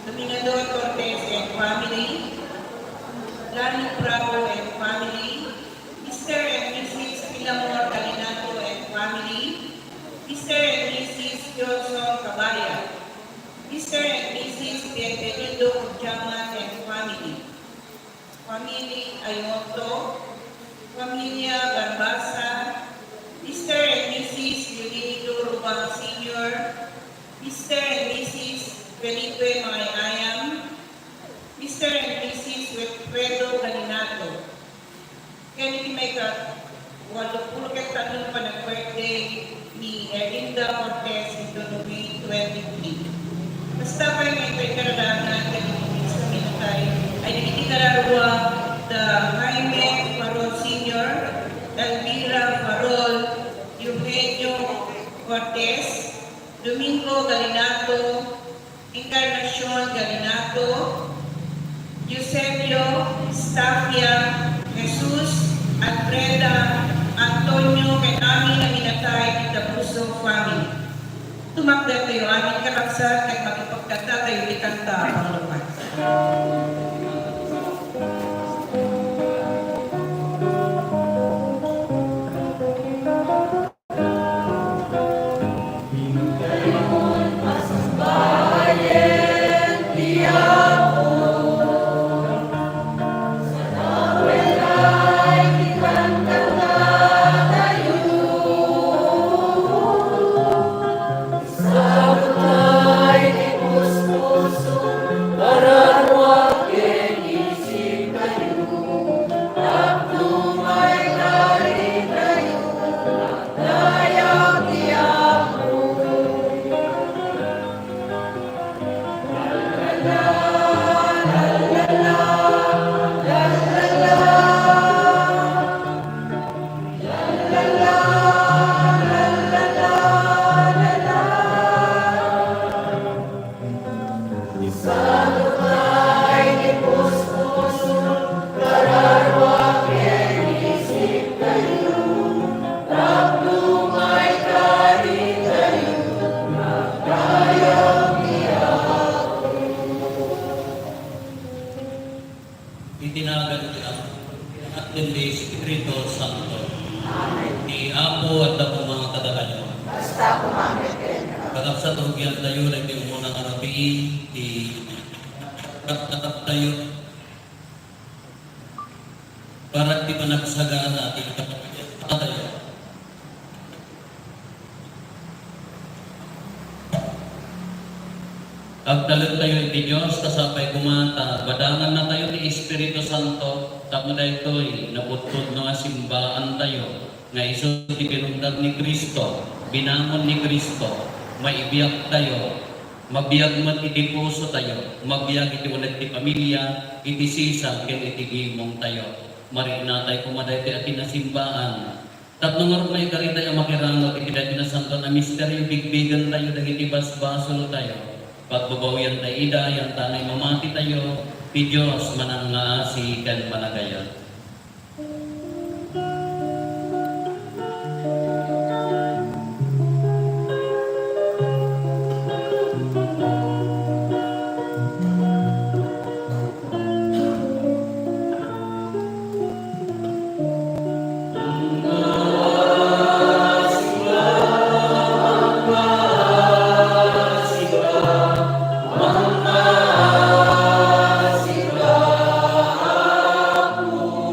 Dominador Cortez and family, Lani Bravo and family, Mr. and Mrs. Pilamor Galinato and family, Mr. and Mrs. Johnson Cabaya, Mr. and Mrs. Bienvenido Ujaman and family, Family Ayoto, Familia Garbasa, Mr. and Mrs. Leonido Rubang Sr., Mr. and Mrs. Felipe Mayayam, Mr. and Mrs. Wilfredo Galinato. Kaya may ka-80 tanong pa ng birthday ni Erlinda Cortez ito noong May 23. Basta pa yung may kararanan ganito sa minatay ay nagitikararwa the Jaime Farol Sr., Elvira Farol, Eugenio Cortez, Domingo Galinato, Encarnacion Galinato, Eusebio Stafia, Jesus, Alfreda, Antonio, kay amin na minatay ni Tabuso family. Tumakda tayo amin kakabsat kay magipagkata tayo di kanta ang lupas. Itinagan at hindi Espiritu Santo. Di Apo at ako mga kadakanyo. Basta kumamit Kadap sa tugyan tayo, di umunang arapiin, di katap tayo. Para di pa nagsagaan natin kapatid. Tayo. Agdalag tayo iti Diyos, kasapay kumanta, badangan na tayo ni Espiritu Santo, tapos na ito'y naputod na simbaan tayo, nga iso ti pinundag ni Kristo, binangon ni Kristo, maibiyag tayo, mabiyag man iti puso tayo, mabiyag iti ulit ti pamilya, iti sisag, ken iti gimong tayo. Marin na tayo kumaday ti atin na simbaan. Tapos nga may karita yung makirangot, iti dati na santo na misteryo, bigbigan tayo, dahil basbasol tayo. Pagbabawian tayo ida, yung tanay mamati tayo, ti Diyos manangasi kan managayon. Aku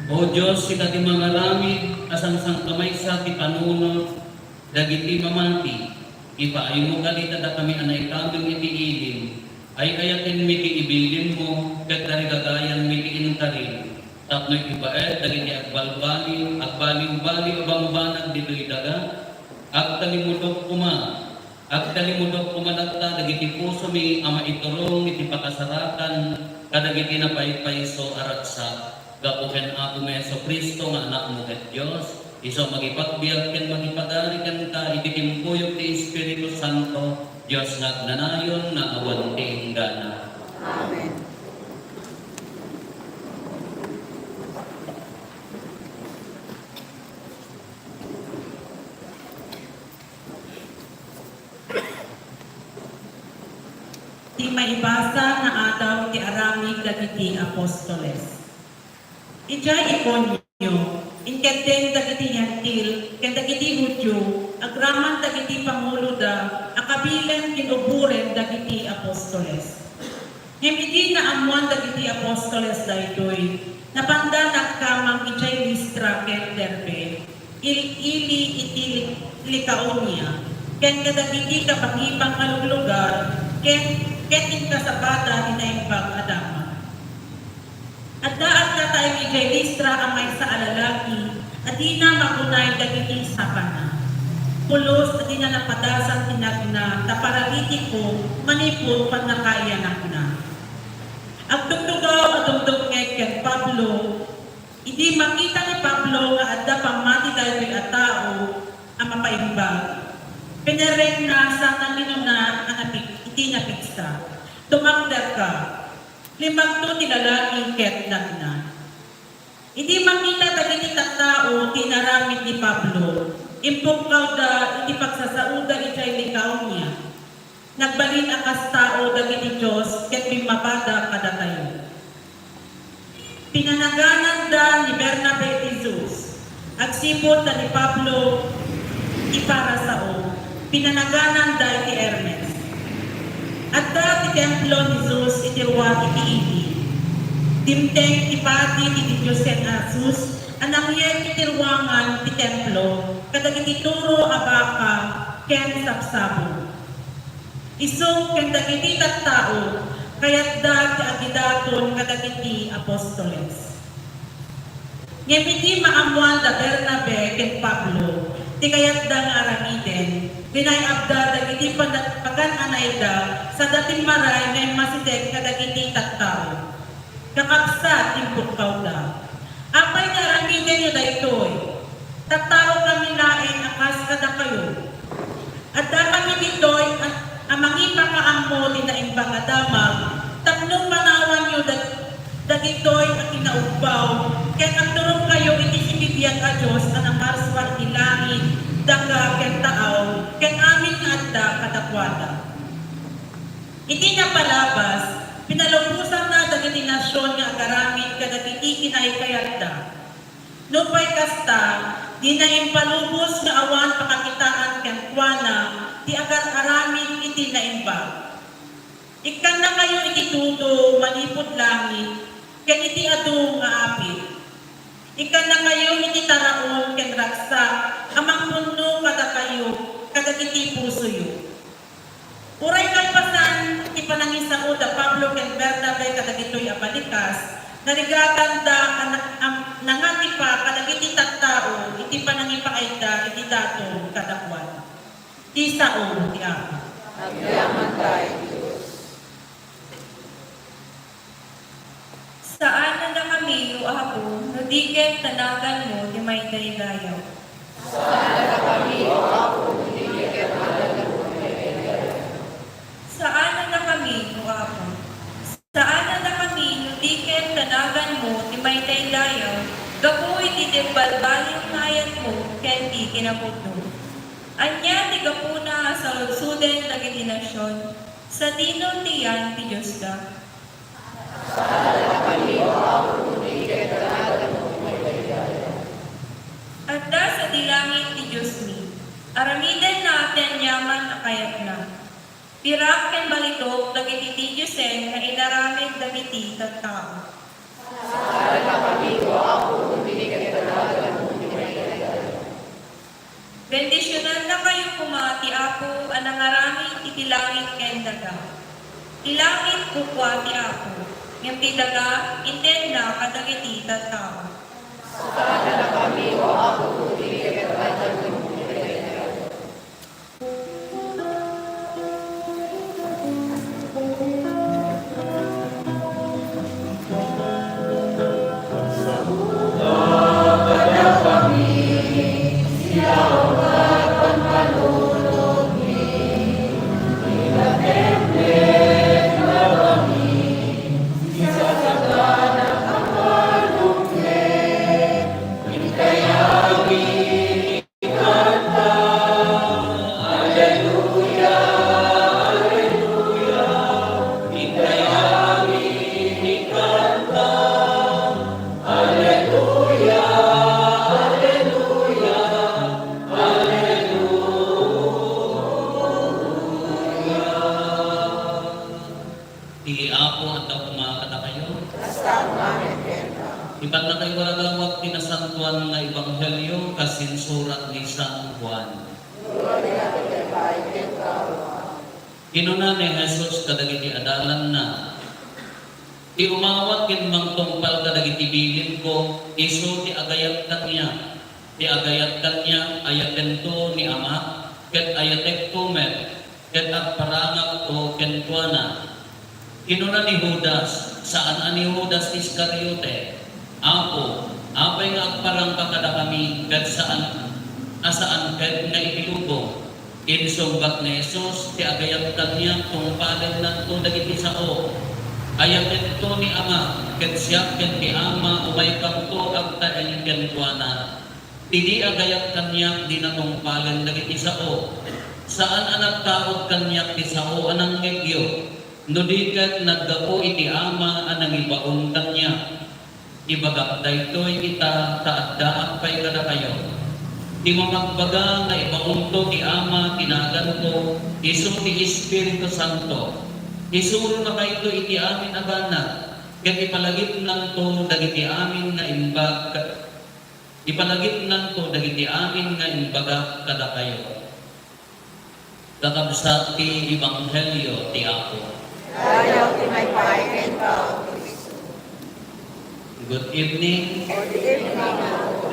O Diyos, sika ti mangaramid, asang sang kamay sa ti panunod, dagiti mamati, ipaayo mo kalita da kami anay kaming iti ilim, ay kayatin mi ti ibilin mo, kat narigagayan mi ti intarin, tapno'y ibaet, dagiti agbaliw-baliw, bangbanag dito'y daga, agtalimudok kumanagta, dagiti puso mi ama iturong, iti pakasarakan, kadagiti na paypayso aratsa, gapuken ako Meso Kristo nga anak mo ket Dios iso magipagbiag ken magipagarikan ka iti timpuyog ti Espiritu Santo Dios nga nanayon nga awan ti inggana. Amen. Ti maibasa na adaw ti aramid dagiti apostoles. Ijay ikonyo, inketen dagiti Hentil, ken dagiti Hudyo, agraman dagiti Pangulo da, akabilen kinuburen dagiti apostoles. Himidi na amuan dagiti apostoles daytoy, napanda nagkamang ijay Listra ken Derbe, ili iti Likaonia, ken kadagiti kapangipang aluglugar, ken inkasabada inaimbang adama. At daan ka tayo ijay Listra amay sa alalaki, at di na magunay dagiti sakana. Pulos at di na napadasan tinagna, taparaliti ko, manipod panakaianak na. Agtugtugaw at tugtugngeg ken Pablo, hindi makita ni Pablo nga adda pamati tayo at tao ang mapaimbag. Pinereng na sa naminuna ang iti napiksa. Tumagda ka, limagto ti lalaki ket nagna. Hindi makita dagiti tattao tinaramid ni Pablo. Impungkaw da iti pagsasauda ijay likaw niya. Nagbalin akas tao dagiti Dios ket bimabada kada tayo. Pinanaganan da ni Bernabe at Jesus. Agsipod da ni Pablo ipara sao. Pinanaganan da iti Hermes. At da ti templo ni Jesus iti ruwa iti ili. Dimteng ipati iti Diyos ken Asus, anangyen iti ruwangan iti templo, kadagiti turo abaka ken sapsabo. Isong ken dagiti tattao, kayat da ti agidaton kadagiti apostoles. Ngem maamuan da Bernabe ken Pablo, ti kayat da nga aramiden, pinayabda dagiti pagan-anay da sa dating maray ngay masideg kadagiti tattao. Kakabsat impungkaw da. Apay nga aramiden nyo daytoy, tattao kami lain akas kada kayo. At da kami ditoy ang mangipakaammo din na imbang adamag, tapnong manawan nyo dagitoy ang kinaugbaw, kaya ang turong kayo iti sinibiyag a Diyos ang marswar ni langit, daga ken taaw, ken amin nga adda kadakwada. Iti nga palabas, pinalubusan na dagiti nasyon nga agaramid kadagiti kinaikayadda. Nupay kasta, di na impalubos nga awan pakakitaan ken kuana, ti agar-aramid iti naimbag. Ikan na kayo iti tudo, manipod langit, ken iti adu nga apit. Ikan na kayo iti taraon ken raksak, amang mundo kada kayo, kadagiti puso yo. Uray kalpasan, iti panangisao da Pablo ken Bernabe kadagitoy abalikas, narigatan da nangati pa kadagiti tattao, iti panangipakaida iti daton kadakwan. Ti sao ti Ama. Agyaman tayo, Diyos. Saan na kami, o ako, nadiket tanagan mo, di may daydayaw. Saan na kami, o ako, hindi ka talaga mo Saan na kami, o ako? Saan na kami, nadiket tanagan mo, di may daydayaw. Gapu iti balbaling hayat mo, ken di kinaputno. Anya ti gapuna sa lutsuden dagiti nasyon, sa dinon tiyan ti Diyos da. Saan na kami, o ako, hindi ka talaga mo At da sa dilangit ti Diyos ni, aramiden natin yaman akayat na. Pirak ken balitok dagiti ti Diyosen nga inaramid dagiti tattao. Saan na kami, o ako, iti langit ken daga. Ilangit kukwa ti Apo, ngem ti daga intenda kadagiti tattao. Sana na kami o ako, di kagatan mo. Ti Apo at ako kumakata kayo. Basta umamin kenta. Iba't na kayo walagawag tinasantuan nga Ebanghelyo kasinsurat ni San Juan. Gloria to the Father, kenta. Kinuna ni Jesus kadagiti adalan na. Ti umawat kin mangtungpal kadagiti bilin ko, iso ti agayat kanya. Ti agayat kanya ayaten to ni Ama, ket ayatek to met, ket agparangak to kentuana. Kinuna ni Judas, saan ani Judas Iscariote? Apo, apay nga agparang kakada kami, ket asaan ket nga ipilubo. Insumbat ni Jesus, ti agayat kanya tungpalen na to dagiti sao. Ayaten to ni Ama, ket siya ket ti Ama umay kamto agtaen kentuana. Tidi agayat kanya di natungpalen dagiti sao. Saan anak taot kanya ti sao anang ngegyo? No di ket naggapo iti Ama anang ibaon kanya. Ibagak daytoy ita taaddaak pay kada kayo. Di mamagbaga nga ibaon to ti Ama tinagan ko isu ti Espiritu Santo. Isuro na kayo iti amin agana. Ket ipalagip nan to dagiti amin nga imbag. Ipalagip nan to dagiti amin nga imbaga kada kayo. Kakabsat ti Ebanghelyo ti Apo. Ayaw ti may pahay kenta. Good evening. Good evening.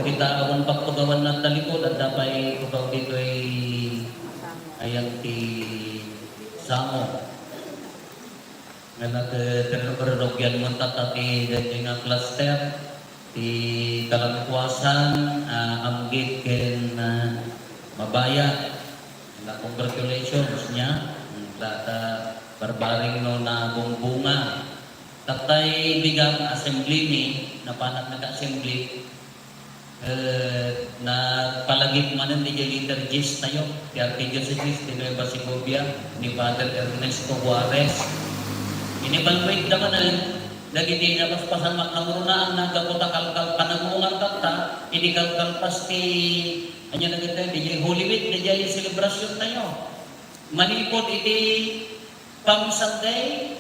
Kita awan pagtugawan ng talikod at dapat tugaw dito ayang ti Samo. Nga nagterorogyan mo tatati dito nga cluster ti kalangkuasan amgit ken mabaya. Congratulations niya. Lata barbaring no na bunga. Tatay bigang assembly ni napanak nag-assembly na palagip manan di liturgist tayo di Archdiocese de Nueva Segovia ni Father Ernesto Juarez. Ini-evaluate naman na lagi di napaspasan makamuro na ang nagaputa kalkal panagungan kata ini kalkal pasti anya na kita di Holy Week di celebration tayo. Manipod iti Palm Sunday,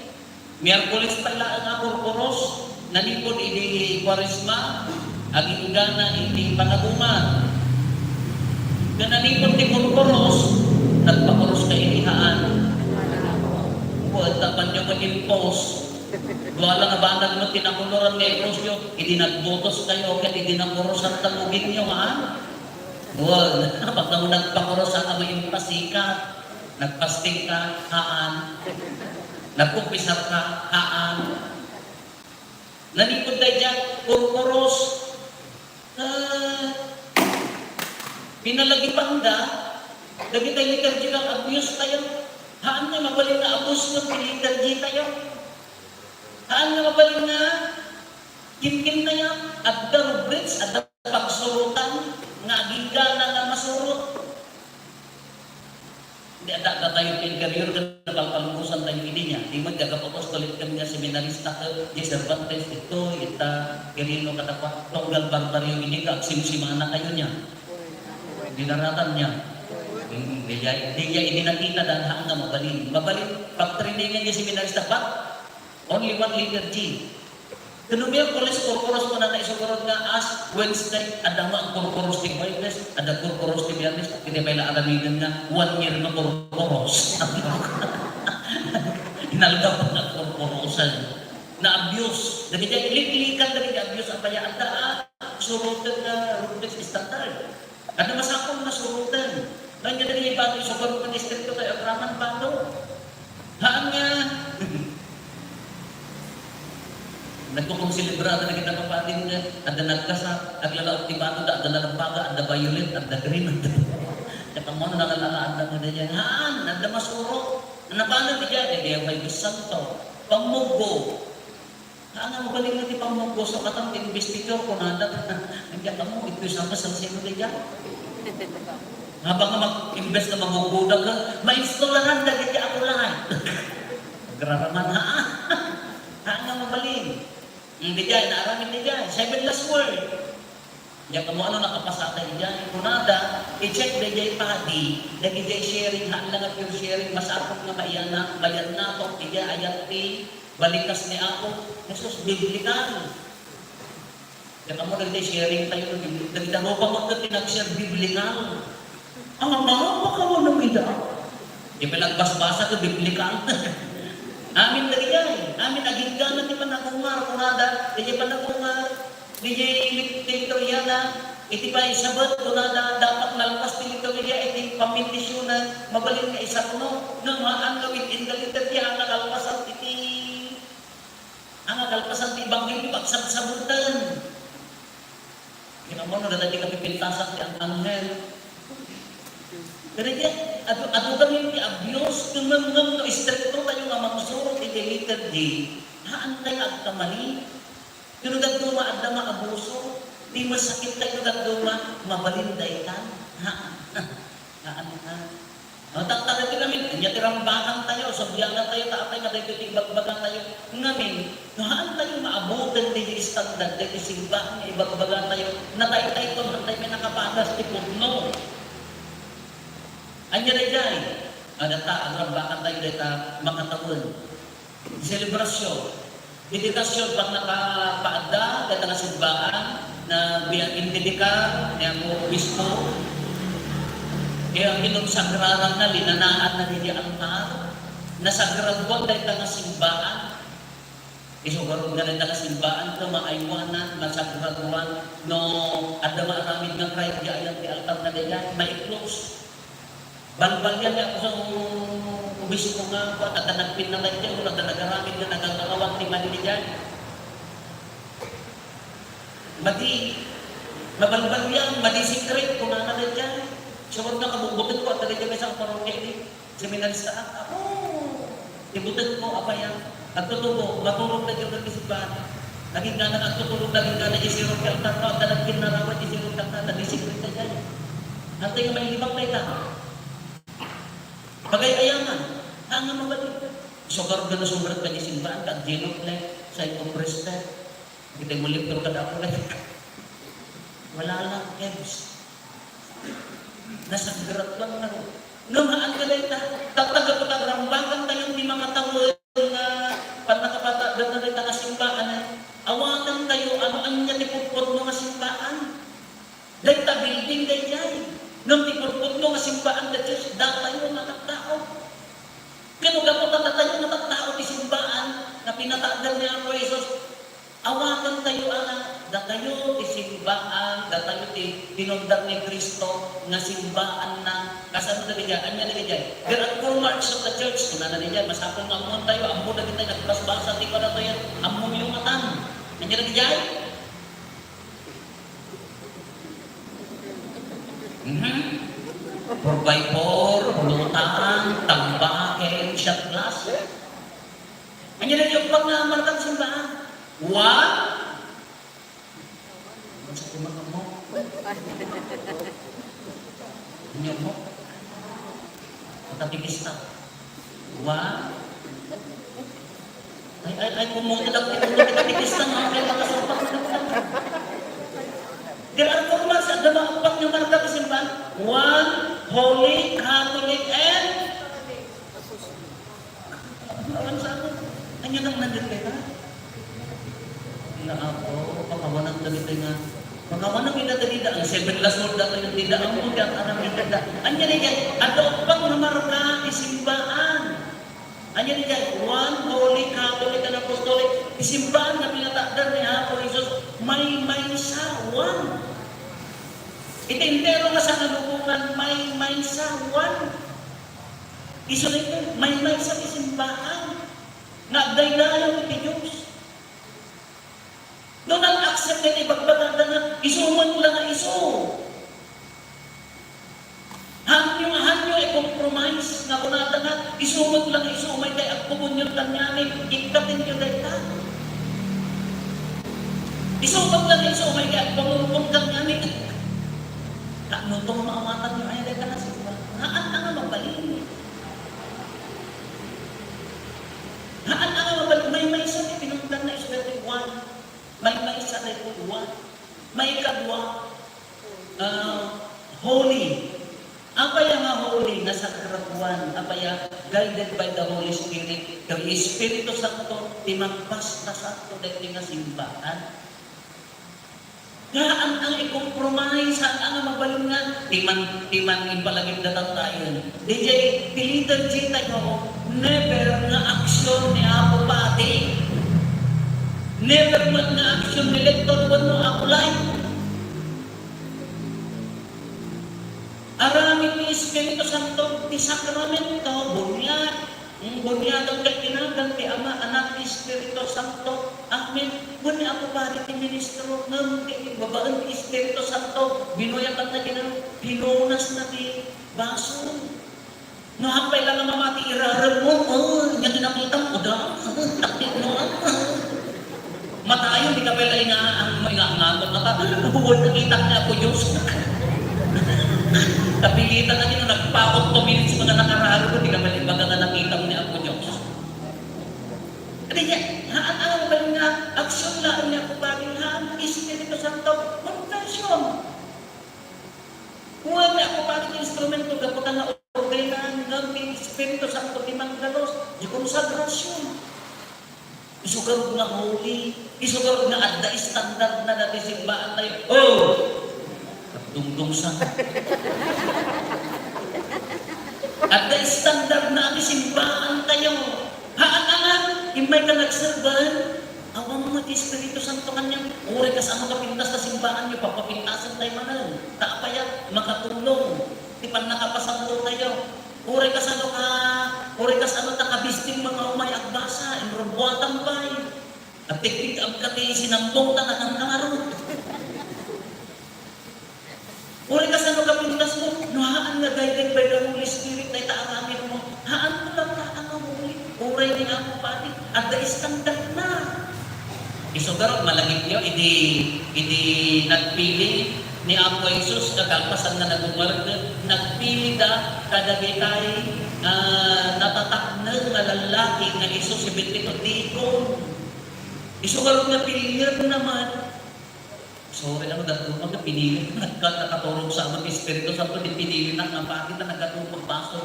Miyerkules pala ang Purpuros, nanipod iti Kwaresma, aging gana iti Panagungan. Nanipod ti Purpuros, nagpakuros ka inihaan. Huwag tapan nyo mag-impose. Wala nga banag mo tinakuluran nga ikrosyo, hindi nagbotos kayo, kaya hindi nakuros ang tamugin nyo, ha? Huwag, pag mo nagpakuros ang amayin pasikat, nagpasting ka, haan. Nagkumpisar ka, haan. Nanipod tayo dyan, Purpuros. Pinalagipan da, lagi tayo liturgical abuse tayo. Haan nga mabalin na abuse ng liturgy tayo. Haan nga mabalin na kinkin tayo. At the rubrits, at the pagsurutan, nga gigana na masurot. Hindi ada tayo pinkaryur na kalkalumusan tayo ini niya. Di man kagapapostolit kami nga seminarista ka, di Cervantes ito, ita, Quirino katapa, tonggal barbaryo ini ka, simsimana kayo niya. Dinaratan niya. Hindi niya ini nakita dahil hanga mabalin. Mabalin, pag-trainingan niya seminarista pa, only one liturgy. Kanumiyang kulis kurkuros ko na naisugurod nga as Wednesday, adama ang kurkuros ti Webes, ada kurkuros ti Biyernes, hindi may laaramigan nga 1 year na kurkuros. Inalga pa na kurkurosan. Na-abuse. Dagi dyan, ilik-ilikan dagi abuse ang paya. Ada surutan na rubrics standard. Ada masakong na surutan. Kanya dagi ibato isugurod ng distrito kay Abraman Bato. Haan nga. Nagkukong silibrado na kita papatin nga, ada nagkasa, aglalaot ti bato, ada lalabaga, ada violet, ada green, ada kamo na nangalalaan na nga dyan, haan, ada masuro, napanan di dyan, di ang may bisanto, pamugo, haan nga mabaling na ti pamugo, so katang investigator ko na, nandiyan kamo, ito yung sama sa sino di dyan. Habang nga mag-invest na maguguda ka, ma-installaran na di ako lahat. Graraman, haan, haan nga mabaling. Hindi dyan, naaramin di dyan. 7 last word. Diyan ka mo ano nakapasakay dyan. Kunada, i-check na dyan padi. Lagi dyan sharing, haan lang at yung sharing. Masakot nga mayan na to. Diyan, ayat ti. Balikas ni ako. Jesus, biblikal. Diyan ka mo lagi dyan sharing tayo. Nagdaro pa mo ito tinag-share biblikal. Ang mga ka mo nang ida. Di ba nagbasbasa ito biblikal. Amin dari jay, amin aginggan na ti panakungar kunada, di panakungar, di dito yana, iti pa isabat kunada dapat nalpas ti dito iya iti pamindisyonan, mabalin nga isa kuno, nang maan gawin indalitet ya ang nagalpasan ti ibang pagsabsabutan. Kinamo na dati kapipintasan ti ang anghel. Pero yan, ato kami abuse, tumangam no istrikto tayo nga mangsurot, i-deleted di, haan tayo agkamali. Pero gagduma at na maabuso, di masakit tayo gagduma, mabalinday ka. Haan ka. Taktagan din namin, kanya tirambakan tayo, sabyagan tayo, taapay ka tayo, ibagbagan tayo. Ngamin, haan tayo maabutan di standard, di simbahan, ibagbagan tayo, natay-tay ko, tayo may nakapagas, tipurno. Anya na dyan, ang rambakan tayo dito, makatawin. Selebrasyon. Dedikasyon pang nakapaada, dito na simbaan, na biyang indidikar, niya mo obispo. Kaya kinunsagraran na, linanaan na nila altar. Nasagraduan dito na simbaan. Isugarong na rin na simbaan, ito maaywanan, nasagraduan, no, ada maraming ng kahit di ayan di altar na nila, may close. Balbal yan ako sa ubis ko nga po, at nagpin na lang dyan, at nagaramid na nagagawang ni Manili dyan. Mabalbal yan, madi-secret, kung na na dyan. Sumod na kabubutin ko, at talaga may isang parokya ni seminarista. Ako, ibutin ko, apa yan. At tutubo, matulog na dyan ng isipan. Naging ganan at tutulog, naging ganan isirong kaya ang at nagpin na rawat isirong kaya, nadi-secret na dyan. At tayo may libang na ita. Pagay-ayaman, hanga mabalik. So karoon ka na sumberat ka ni simbaan, ka genocide, sa ikong president. Kita mo libro ka na ako lang. Wala lang, Kebs. Nasagrat lang na rin. Namaan ka na ita, tatagapatagrambakan tayong di mga tao na panakapata, doon na rin na simbaan. Awakan tayo, ano ang niya tipupot mga simbaan. Dahil ta building day jay. Nung tipupot mga simbaan na Diyos, datayo mga tao. Kano gapot na tayo mga tao di simbaan na pinataagal niya ako Jesus. Awakan tayo datayo di simbaan, datayo di pinundan ni Kristo nga simbaan na kasama na niya, anya na niya. There are 4 marks of the church. Kung na niya, masapong amon tayo, amon na kita nagbasbasa, di ko na tayo, amon yung matan. Anya na niya? By 4, lutang, tambakin, shot glass. Anya na yung pag-namarkan simbaan. What? Sa kumaka mo. Anya mo. Matapigis na. What? Ay, kumuha lang matapigis na nga. Kaya makasupak na lang. There are 4 months at dalawapak yung marka sa simbahan. 1, Holy, Catholic, and awan sa akin. Ano nang nandun kayo? nga ako, pakawanang ganito nga. Pakawanang ina-dalida, ang 7 last word dato yung dida, ang muda, ang dida. Anya na yan, adopang namarka, isimbaan. Anya na yan, one holy Catholic and Apostolic, isimbaan na pinatakdan ni Apo Jesus, may sa one. Itintero nga sa kalubungan, may sa one. Isulit may sa isimbaan. Nagdaydayan ni Diyos. Doon ang accept na ibagbatanda na isuman lang ang iso. Hanyo i-compromise na kunata na isuman lang iso. May tayo agpumunyon tanyanin. Ikatin nyo dayta. Isuman lang iso. May tayo agpumunyon tanyanin. Ano itong maamatan nyo ay dayta na siya. Haan na nga mabalin. Haan na nga mabalin. May isa ni pinuntan na iswerte 1. May isa na ito, 1. May ikadwa, holy. Apaya nga holy, nasa karapuan. Apaya, guided by the Holy Spirit. Kaya Espiritu Santo, timagpas na santo dahil nga simbahan. Kaya ang i-compromise, ang mabalin nga, timan impalagin na tayo. DJ, pilitan siya tayo, never na aksyon ni Apo Pati. Never man na action ni Lektor mo apply. Araming ni Espiritu Santo, di sakramento, bunyad. Bunyadong kay kinagang kay Ama, Anak, Espiritu Santo. Amen. Bunya ako pari ti ministro, ngam kay babaan ni Espiritu Santo. Binuyakan na ginang, pinunas na di baso. Nahampay lang ang mamati, irarag mo. Nga dinakita mo, taktik mo. Matayo, di ka pala ang ngatot na buwan nakita niya ako Diyos. Kapilitan na din, nagpakot 2 minutes mga nakararo ko, di ka pala baga na nakita mo niya ako Diyos. Kasi niya, haan ba nga, aksyon lang niya ako bagay, haan, Espiritu Santo, confession. Huwag na ako bagay instrumento, kapag na ordenan ng Espiritu Santo, timanggalos, di konsagrasyon. Isugarog na holy, isugarog na adda standard na natin simbaan tayo. Oh! Dungdung sa. Adda standard na natin simbaan tayo. Haan-angan, imay ka nagserban, awang mga Espiritu Santo kanyang, uri ka sa mga kapintas na simbaan nyo, papapintasan tayo manan. Kaapayat, makatulong. Tipan nakapasanto tayo. Uri ka sa nakabisting mga umay agbasa, imrobuatan bay. At tiktik ang kati sinampong na nakangaro. Uri ka sa nakapintas mo, nuhaan nga guided by the Holy Spirit na itaangamin mo. Haan mo lang taan ang huli. Uray din ako pati. At the standard na. Isugarot, malagit nyo, hindi nagpili ni Apo Jesus, kakalpasan na nagpili da, kadagitay, natataknag na lalaki na Isus, ibitito dikon. Isugarot nga pilihan naman. Sorry lang, nagkatulog na pinili. Nakaturog sa amang Espiritu Santo, di pinili na nga, bakit na nagkatulog baso?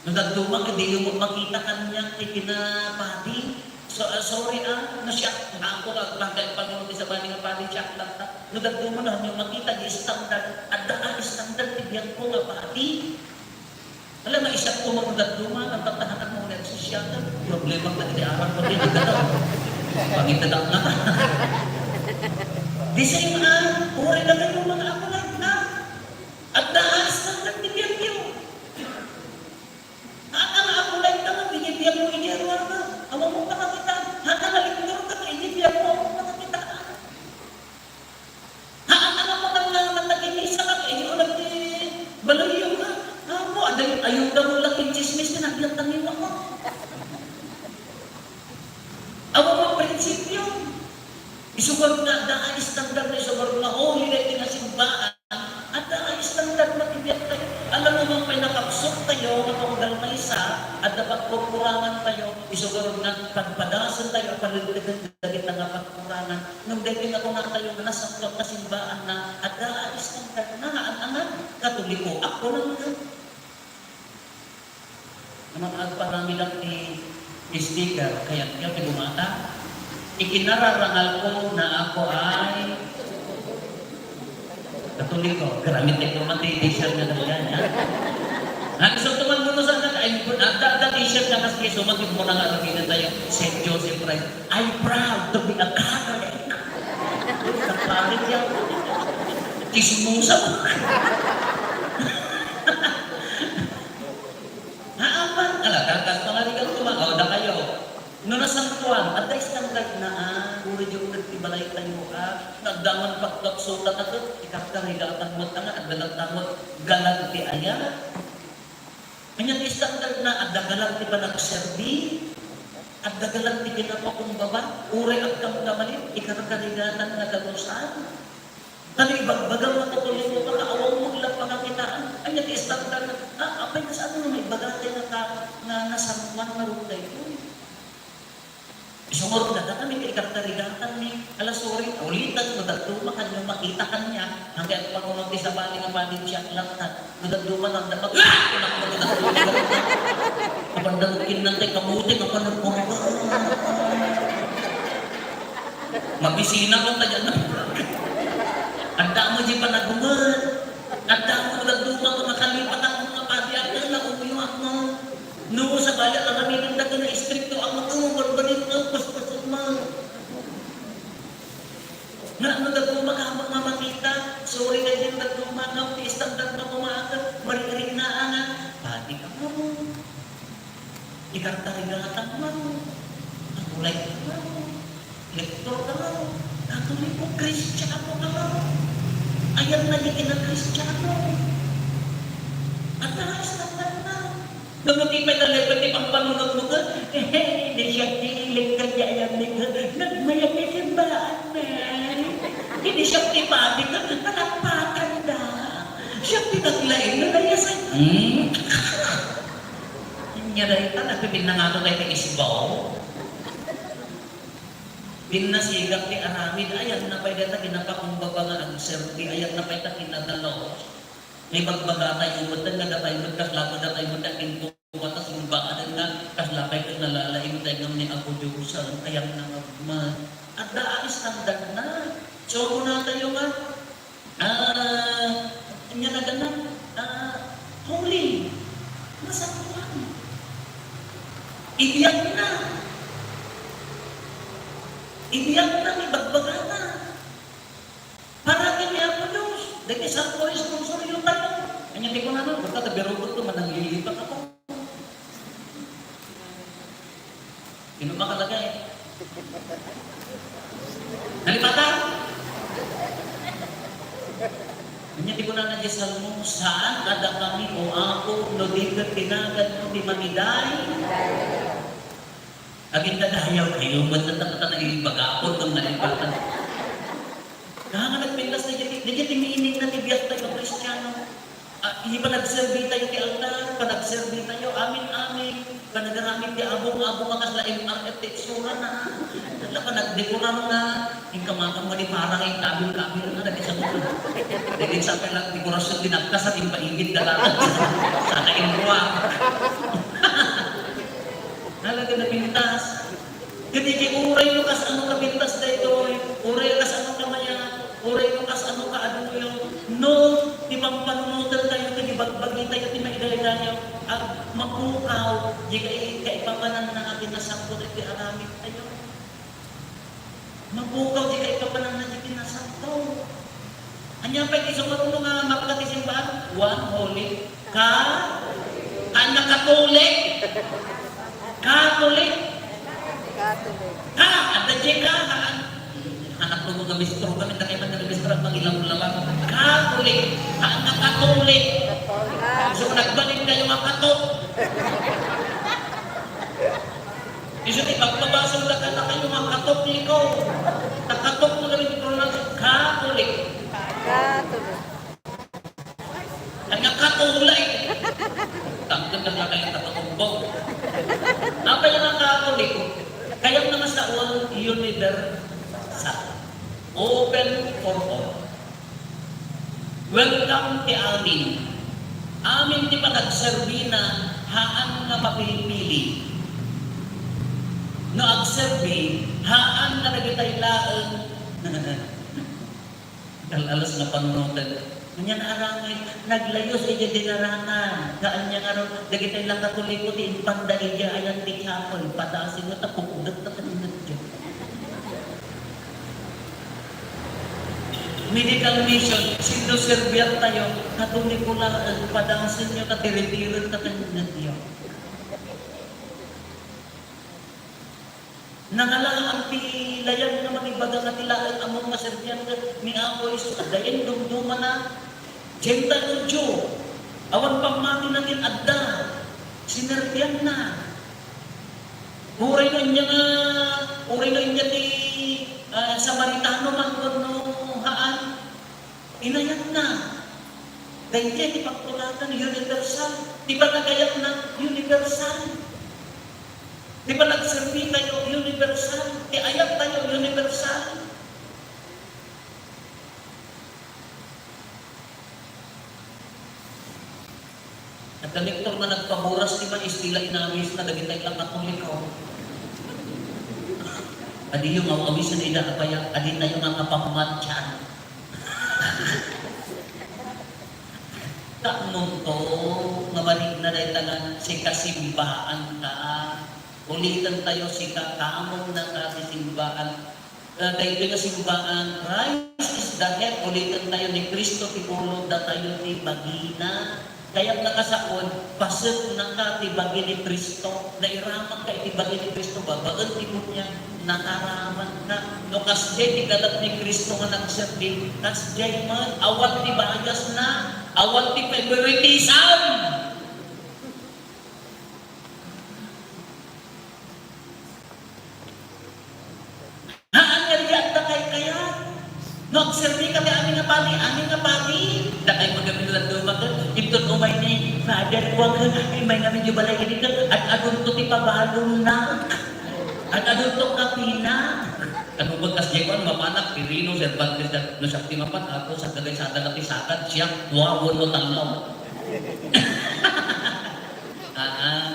Nagkatulog ka, di yung makita kanya, ikinapati. So, sorry nasyak ako bakit pag sa bani nga pati siyak lang ta. Nagdagduman na yung makita di standard, adda standard tibiyan ko nga pati. Alam na isa ko magdagduman ang tatahanan mo ulit sa siya. Problema na di aral ko din daw. Pangitadak na. Di same uri na kayo mga ako lang na. Adda standard tibiyan ko. Ang ako lang ta bigyan mo inyarwa na. Awa mo pa nakita, hakalalik mo ka, inibiyag mo ako nakita. Haan mo nang nag-inisa ka, iyo balayo ka. Ako, ayaw daw mo lang yung chismis na nagyang mo. Awa mo prinsipyo. Isugar na, daan standard na isugar na, hindi na simbaan. At daan standard na tibiyag tayo. Alam mo bang may nakapsok tayo, matunggal na isa, at dapat kukurangan tayo, isugarog na pagpadasan tayo, palagdagit na nga pagkurangan. Nung dating ako nga tayo na nasa klop na simbaan na, at daais ng kaganaan, katuliko, ako naman. Naman parami lang ni speaker, kaya kaya pinumata. Ikinararangal ko na ako ay Katoliko. Gramite ko mati t-shirt na ganyan. Ang isang tuman mo sa anak, ay nagda t-shirt na kasi sumagin mo na nga naginan tayo, St. Joseph Christ. I'm proud to be a Catholic. Sa palit yan. Chismosa mo. Haaman, kakas pangaligang tumakaw na kayo. No nasangkuan, at ay standard na uri yung nagtibalay tayo nagdaman pagkapsutat ako, ikakarigatang mo tanga, at galantamot, galanti aya. Kanya ti standard na, at dagalanti pa nagserbi, at dagalanti pinapakumbaba, uri at kamdamalin, ikakarigatan na galusan. Kani ibagbagang matutuloy mo ka, kaawang mo ilang pangakitaan. Kanya ti standard na, apay na saan mo may bagate na nasamman marunday ko. Isungod na kami kay kartarigatan ni alasori ulitan madagduma kan yung makita kanya hanggang pag sa bali nga bali siya lantan madagduma nang dapat kunang madagduma kapandangkin nang tay kamuti kapag mabisina ko ta diyan anda mo di panagungan anda mo madagduma ko nakalipat ang mga padiak na umiyuak mo no sa baya lang kami ng dagan na istrikto ang mga barbarin ng paspasan mo. Na nagdaguma ka mga makita, sorry na din nagdaguma ka, di standard na kumaga, marinig na nga, pati ka mo. Ikartarigatan mo. Katulay ka mo. Lektor ka mo. Katoliko, Kristiyano ka mo. Ayan na yung ina-Kristiyano. At standard na. Namutipay na lebat ang panunod mo ka, hindi siya tiilig ka niya yan ni ka, nagmayag na simbaan na. Hindi siya tipadi ka, nanapakan na. Siya pinaglain na layasan. Niya na ito, nagpipin na nga ito tayo kay Isbaw. Binasigang ni Aramid, ayan na pa'y data ginapakumbaba nga ang serbi, ayan na pa'y takinadalo. May magbaga tayo mo na tayo magkaslapa na tayo magkakinto watas yung baan na kaslapay ko nalalaim tayo ng ni Apo Diyosan kayang nangagma at daan standard na so muna tayo nga kanya na ganang holy nasakuhan ibiyak na may bagbaga na para kanya Apo Diyos dahil isang po sponsor yung tayo. Kanya di ko na nun, basta tabirobot ko, mananglilipat ako. Sino makalagay? Nalipatan? Kanya di ko na nadyasal mo, saan kada kami o ako, no di ka tinagan mo, di mamiday? Aging dadayaw kayo, magtatakata na ilibagapon kung nalipatan. Kaya nagpintas na dyan timiinig na tibiyat tayo Kristiyano. Hindi pa nagserbi tayo kay altar, pa nagserbi tayo, amin-amin, pa nagaramit kay abong-abong makas na MRF tekstura na. Wala pa nagdekora mo na, yung kamakang mali parang yung kabil-kabil na nag-isa mo. Dahil sa pala, dekorasyon dinagkas at yung paingit dalagan. Sana yung ruwa. Nalaga na pintas. Hindi uray yung kas ano kapintas na ito, uray kas ano kamaya, uray yung kas ano kaano yung, no, di bang panunutan tayo, di bagbagi tayo, di maidahilan yung, mapukaw, di kaipapanan na natin na sangkot at di aramit tayo. Mapukaw, di kaipapanan na natin na sangkot. Anyan pa isang marunong nga mapagatisimbahan, one holy, Katolik, ada jeka anak tunggu kami setro kami tak kailan ng bistro magilang lamang Katolik anak Katolik so nagbalik kayo mga katok iso di pagpabasong na kayo mga Katoliko takatok mo kami dito ng Katolik anak Katolik tangkad na kayo katakumbog apa yang ang Katolik kaya naman sa all universal. Open for all. Welcome ti amin. Amin ti panagserbi na haan nga mapilipili. no agserbi, haan na nagitay laeng. Kalalas na panunutan. Ganyan arangay, naglayo sa iya dinarangan. Gaan niya nga rin, nagitay lang katulikot, impanda iya, ayan di kapon, patasin mo, tapukudat na kaninat dyan. Medical mission, sino serbiyak tayo, katulikula, padasin nyo, katiritirin na kaninat dyan. Nangalang ang pilayan naman ibaga nga tilaan among maserbiyan ni Apo Isus. Dayan dumduma na. Jenta ng Diyo. Awan pamati na adda. Sinerbiyan na. Uray na inya ti Samaritano man no haan. Inayan na. Dayan ti pagtulatan universal. Di ba nagayat na universal? Di ba nagserbi tayo universal? Di ayat tayo universal? At daliktor na nagpaburas di ba istila inamis na dagitay lang katulikaw. Adi yung awawis na ida kapaya, adi na yung mga pamantyan. Takmong to, nga manig na dahil tangan, si kasimbaan ka. Ulitan tayo si kakamong na kasisimbaan. Dahil ito yung simbaan, Christ is the head. Ulitan tayo ni Kristo, tipulo na tayo ni Bagina. Kaya nakasaon, pasok na ka tibagi ni Kristo. Nairaman ka itibagi ni Kristo. Babagan timot niya, nakaraman ka. No kasjay, tikalat ni Kristo nga nagserbi. Kasjay man, awat ti bagas na. Awat ti favoritism. Nag-serve kami aming nga pali. Dakay magamin lang dumagan. Ibton umay ni Father, huwag ka, may namin yung balay ini ka, at adunto ti pabalong na. At adunto kapina. Ano bagkas niya ko, mapanak, pirino, Cervantes, no sakti mapat, ako sa kagay sa adan natin sakad, siya, wawon mo tanglaw.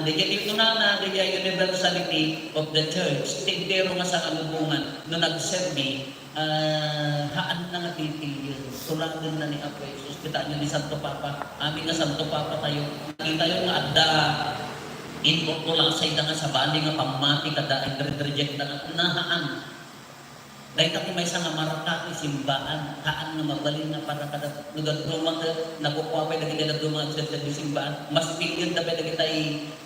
Daya ito na daya universality of the church. Tintero nga sa kalubungan no nagserbi, haan na nga titigil. Tulagan na ni Apo Jesus. Kita nyo ni Santo Papa. Amin nga Santo Papa tayo. Nakita yung nga adda. Input ko lang sa ida nga sa bali nga pamati kada ay reject na nga nahaan. Dahil kasi may isang maraka simbaan, haan nga mabalin nga para kada lugar-lumang nakukuha na gina dumang sa simbaan, mas bigyan na pwede kita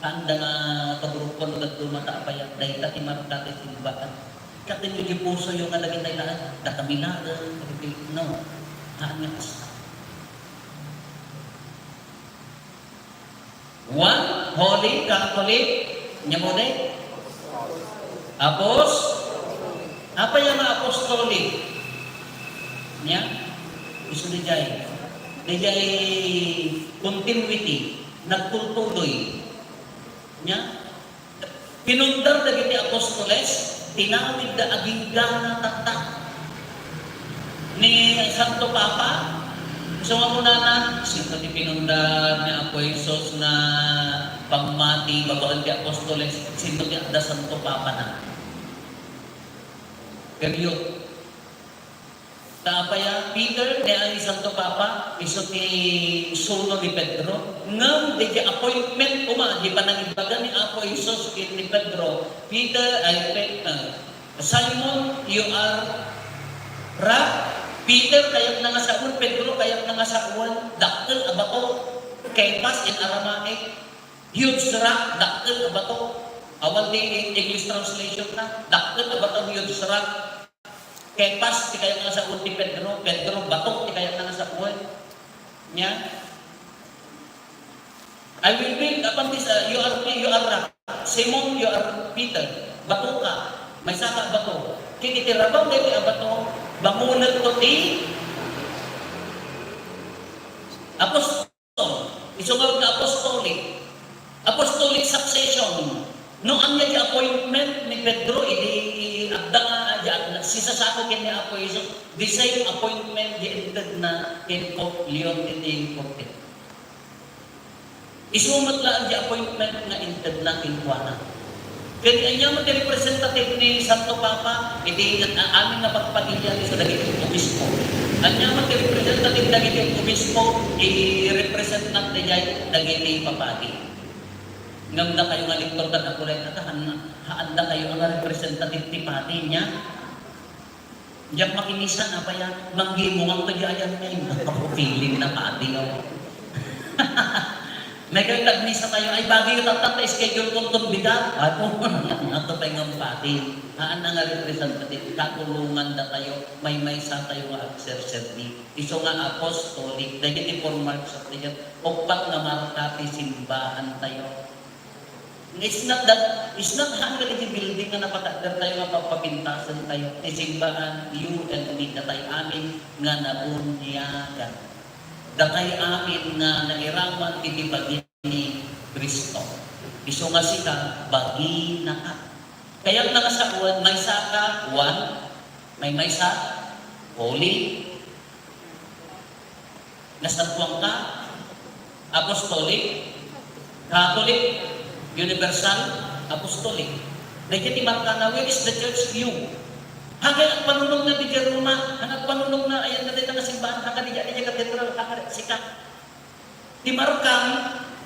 handa nga kagrupo lugar-lumang taapaya, dahil kasi maraka simbaan. Katin yung puso yung nalagin tayo lahat, nakamilaga, no, haan nga kasta. One, Holy Catholic, nyamone, Apos, apa yang apostolik? Nya, isu dijay continuity, nagtutuloy. Nya, pinundar dagiti apostoles, tinawid da aginggang tatak ni Santo Papa. So muna na, sino ni pinundar ni Apo Jesus na pagmati, babawal di apostoles, sino di da Santo Papa na. Period. Tapaya Peter ni ang Santo Papa iso ti suno ni Pedro ngam di appointment di pa nangibaga ni Apo Isos ni Pedro. Peter ay Simon, you are rock. Peter kayat na nga sa un, Pedro kayat na nga sa un, dakkel abato. Kepas in Aramaic, huge rock, dakkel abato. Awal di English translation na, dakkel abato huge rock. Kepas, di kaya nga sa ulti Pedro, batok, di kaya nga sa uwan. Nya? I will build upon this, you are rock. Simon, you are Peter. Bato ka. May saka bato. Kinitirabang dito ang bato. Bangunan to ti apostol. Isungawag na apostolic. Apostolic succession. No ang niya appointment ni Pedro, abda nga dyan, sisasako kin ni Apo Jesus, the same appointment di-entered na in Pope Leon XIV. Isumat lang di appointment na entered na in Juana. Kaya niya mag-representative ni Santo Papa, iti amin na pagpagilya sa dagiti obispo. Anya mag-representative dagiti obispo, i-represent na niya dagiti papadi. Ngam na kayo nga liktor na kulay na haan na kayo nga representative ti pati niya. Diyak makinisan na pa yan, manggimungang tagiayan ngayon. Feeling na pati ako. May kayo tagmisa tayo, ay bagay yung tatang schedule kong tumbigat. Ako, ato pa yung pati. Haan na nga representative, katulungan na tayo, may sa tayo nga agserserdi. Iso nga apostolic, dahil formal sa tayo, upat na markati simbahan tayo. It's not hanggang iti building na napatagdar tayo nga papapintasan tayo. Isimbahan, you and me, na tayo amin nga naunyagan. Dakay amin nga nairaman iti bagi ni Kristo. Iso nga sika, bagi na ka. Kaya nakasakuan, may saka, one, may sa, holy, nasatuang ka, apostolic, Catholic, universal, apostolic. Dahil ti Markana, where is the church view? Hanggang panunong na di Roma, hanggang panunong na ayan na dito na simbahan, hanggang di dyan katedral, hanggang sikat. Ti Markan,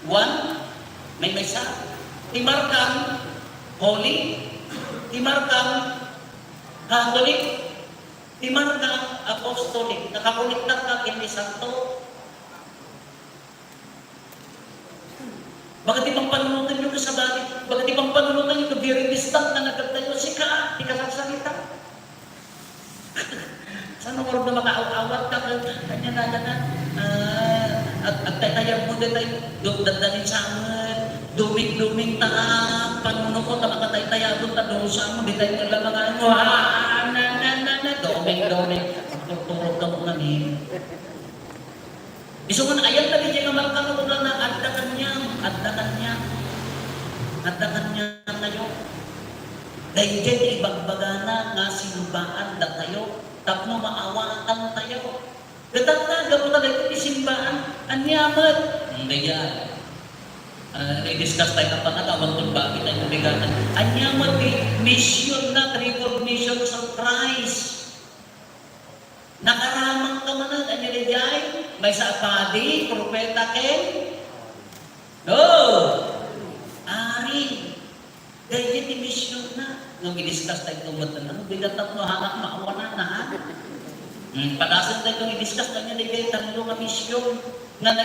one, may sa. Ti Markan, holy. Ti Markan, Catholic. Ti Markan, apostolic. Nakakunikta ka kini santo. Bakit ibang panunutan nyo sa bakit? Bakit ibang panunutan nyo very distant na nagkatayo? Sika, di ka sasalita. Sana warog na makaaw-awat ka, kanya na, at tayang mo din tayo, dadalhin sa amin, duming-duming ta, panuno ko, makatay-tayabot ta, doon sa amin, di tayo nalamangan mo, duming-duming, turog ka mo namin. Iso nga, ayan tali dyan naman ka mo na addakan niya tayo. Dahil dyan, ibagbagana nga sinumbaan na tayo, tapno maawaan tayo. Gatataga mo talaga ito sinumbaan, anyamat. Hindi yan. I-discuss tayo na panagawang kung bakit tayo nabigatan. Anyamat mission na, recognition sa Christ. Nakaramang ka man ang anyaligay, may sa apadi, propeta ken. No! Ari. Dahil yung mission na. Nung i-discuss tayo itong matan, ano, bigat at mahanak maawanan na ha? Padasan tayo itong i-discuss tayo anyaligay, tanong nga mission na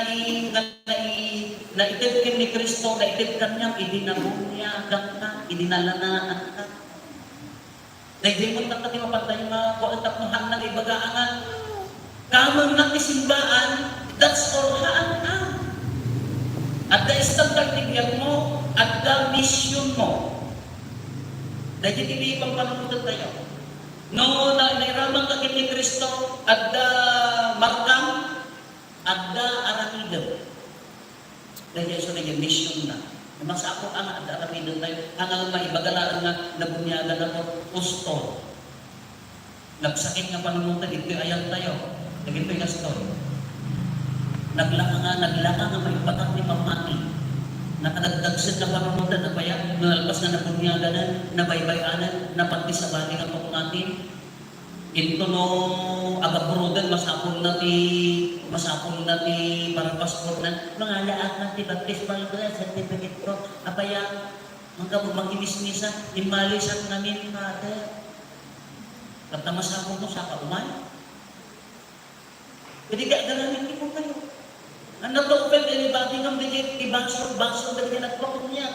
naitibkin ni Kristo, naitibkan niya, idinabunyagan ka, idinalanaan ka. Dahil mo tatati mapantay mga kuantak ng hanang ibagaangan. Kamang ng isimbaan, that's all haan ka. At the standard tigyan mo, at the mission mo. Dahil hindi pang panunutan tayo. No, nairamang kakit ni Kristo, at the markam, at the aramidam. Dahil so na yung mission na. Naman sa ako ang aramidam tayo, hanggang maibagalaan na nabunyagan ako, gusto. Nagsakit nga panunutan, ito ayan tayo. Naging ito'y gaston. Naglaka nga may patak ni Pamati. Nakadagdagsit na panunutan na bayan, nalpas na nabunyagan, nabaybayanan, napanti sa bali ng natin. Ito no, agabrodan, masapol na ti para passport na, mga laak na ti baptismal ko na, certificate ko, apaya, mag-inis-nisa, imalisan namin, Father. Kaptamasapol ko sa kaumay. Jadi gak-galamin ko kayo. Ang nag-open, anybody ng digit, ibasok na rin nag-open niya.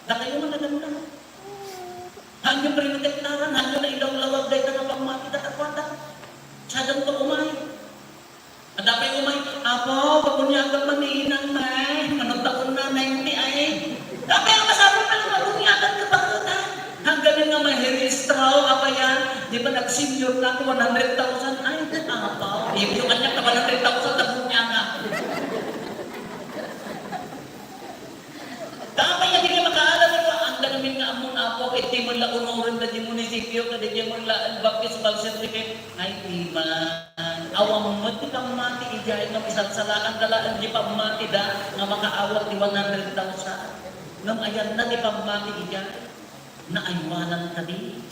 Na kayo magaganda. Hanggang primitektaran, hanggang na ilaw-lawag dahil na pangmati na kakwata. Sadang ko umay. At dapay umay, Apo, pagunyagan maniinang may, managtakon na 90 ay. Dapay ang masabi pa lang, pagunyagan ka ba ka? Hanggang nga may heristraw, apa yan? Di ba nag-senior na ako 100,000? Ay, Apo, yung kanya ka 100,000, nabunya nga. Dapay nga di ka makaalam ito. Ang danamin nga amon, Apo, iti mo la unuran na di munisipyo, kada di mo la baptismal certificate. Ay, di man. Awang mo, di ka mati, ijay ng isang salaan, dalaan, di pa mati da, nga makaawat di 100,000. Nang ayan na, di pa mati, ijay. na aywanan ka din.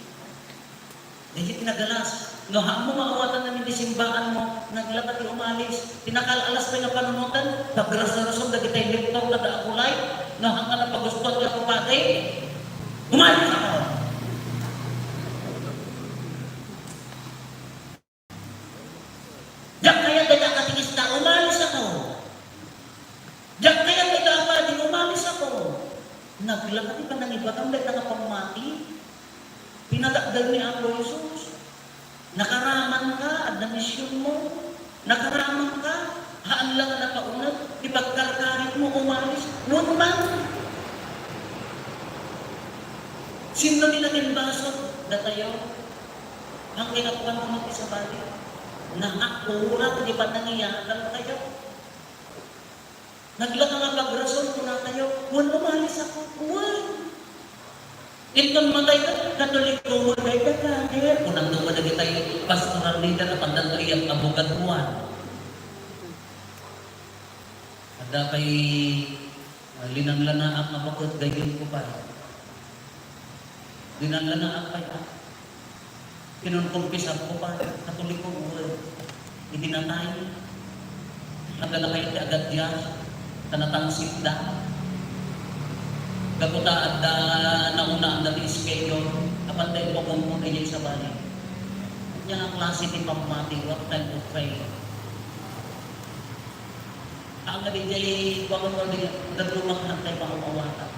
Dahil tinagalas, no hamo maawatan namin di simbaan mo, naglapat yung umalis, pinakalalas pa yung panunutan, pagras-rason na kita'y liptong na daakulay, no hanggang na pagustuhan ka kupate, umalis ako! Diyak kaya daya katingis na, umalis ako! Diyak kaya daya din, umalis ako! Naglapat pa ng iba, kang dahil na pamati, pinadakdal ni Apo Jesus. Nakaraman ka, at na misyon mo. Nakaraman ka, haan lang na paunat, ipagkarkarit mo, umalis. Huwag man. Sino nila kinbasot? Datayo. Ang kinakuan ko mag-isa bali. Nakakurat, di ba nangyayakal kayo? Naglaka nga pagrason ko na tayo. Huwag umalis ako. Huwag. Itong matay ka, Katolik ko, matay ka ka. Kaya, unang dumadagi tayo, pastoral leader na pagdantay ang abogatuan. Ada kay linanglana ang abakot, gayon ko pa. Linanglana ang kaya. Kinunkumpisan ko pa, Katolik ko, hindi na tayo. Nagdala kayo ti agad diyan, tanatangsip na. Kagutaan na nauna ang dalis kayo, kapag dahil po kung muna niya sa bali. Yan ang klase ni pamati, what kind of faith. Ang nabing dahil, kung mo din, naglumakhan tayo pangumawata.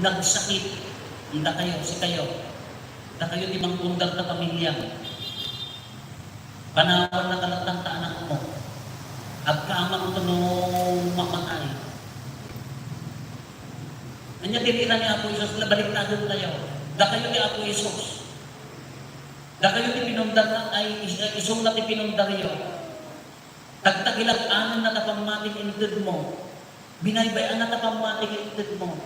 Nagsakit, hindi kayo, si kayo. Hindi kayo limang kundal na pamilya. Panahon na kalatang taanak mo. Agkamang ito nung mamatay. Anya tinira ni Apo Isos, nabaliktadon tayo. Da kayo ni Apo Isos. Da kayo ni pinundar na, ay isong na ti pinundar yun. Tagtagilag-anan na tapamating intid mo. Binaybayan na tapamating intid mo.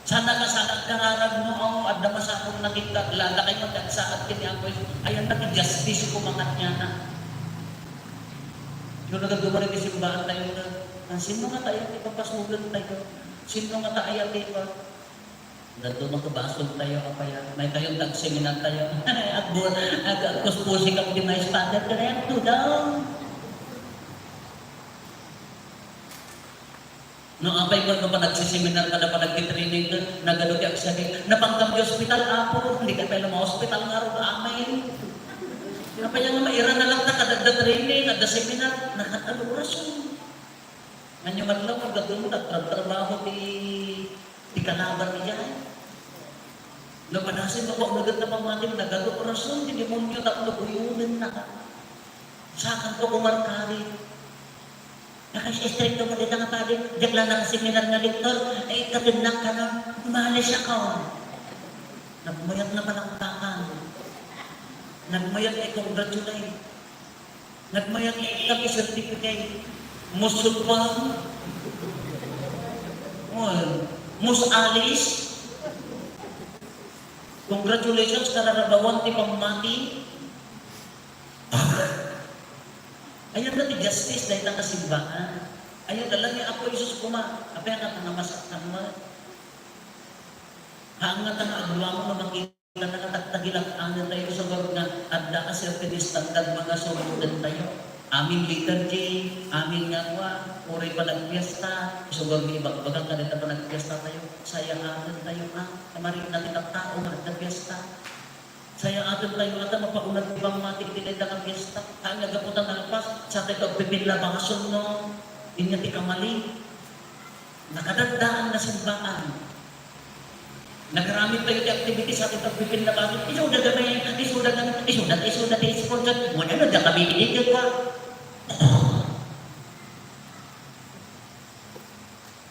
Sana ka sana kararag mo, at namasakong nakita, lala kayo magkaksaat kini Apo Isos. Ayan na ti justice kumangat niya na. Yung nagagumari ni simbahan tayo na, sino nga tayo, ipapasugan tayo. Sino nga tayo dito? Dato magkabasog tayo kapaya. May tayong tagseminan tayo. At kuspusi kang di may standard ka na yan. Daw. No, apay mo pa nagsiseminar ka na pa nagtitraining ka, nagano di aksari, napanggam di hospital, Apo, hindi ka pala ma-hospital nga ro amay. Apay nga maira na lang na kadagda training, kadagda seminar, nakatalurasyon. Ano man lang, pagkatulong, nagtrabaho di kalaban niya. Napanasin mo kung nagat na pamating, nagag-operasyon, di demonyo na naguyunan na. Saan ko kumarkari? Nakasi-straight mo dito nga pali, dagla ng seminar nga dito, ay katinak ka na, umalis ako. Nagmayat naman ang takan. Nagmayat ay congratulate. Nagmayat ay kaki-certificate. Musulman, mus alis, congratulations kararabawan ti pamati. Ayun na ti justice dahil ang kasimbahan. Ayun na lang yung Apo Isos kuma, apa yang kata namasak nama. Hangat ang agwa mo na makita na nakatagilang anin tayo sa wag na adda ka certain standard mga sumudan tayo. Amin liturgy, amin ngangwa, uray pa nagpiesta, isugag ni ibagbagang kanita pa nagpiesta tayo, sayang atin tayo kamarin natin ang tao na nagpiesta. Sayang atin tayo mapaunag ibang mati itinita ng piesta, ang nagaputan ng pas, sa tayo pagpipinla bangason no, inyati kamali. Nakadagdaan na simbaan. Nagramit tayo di activity sa ating pagpipinla bangason, isuda gamay, isuda, wala na dyan kami inigil ka.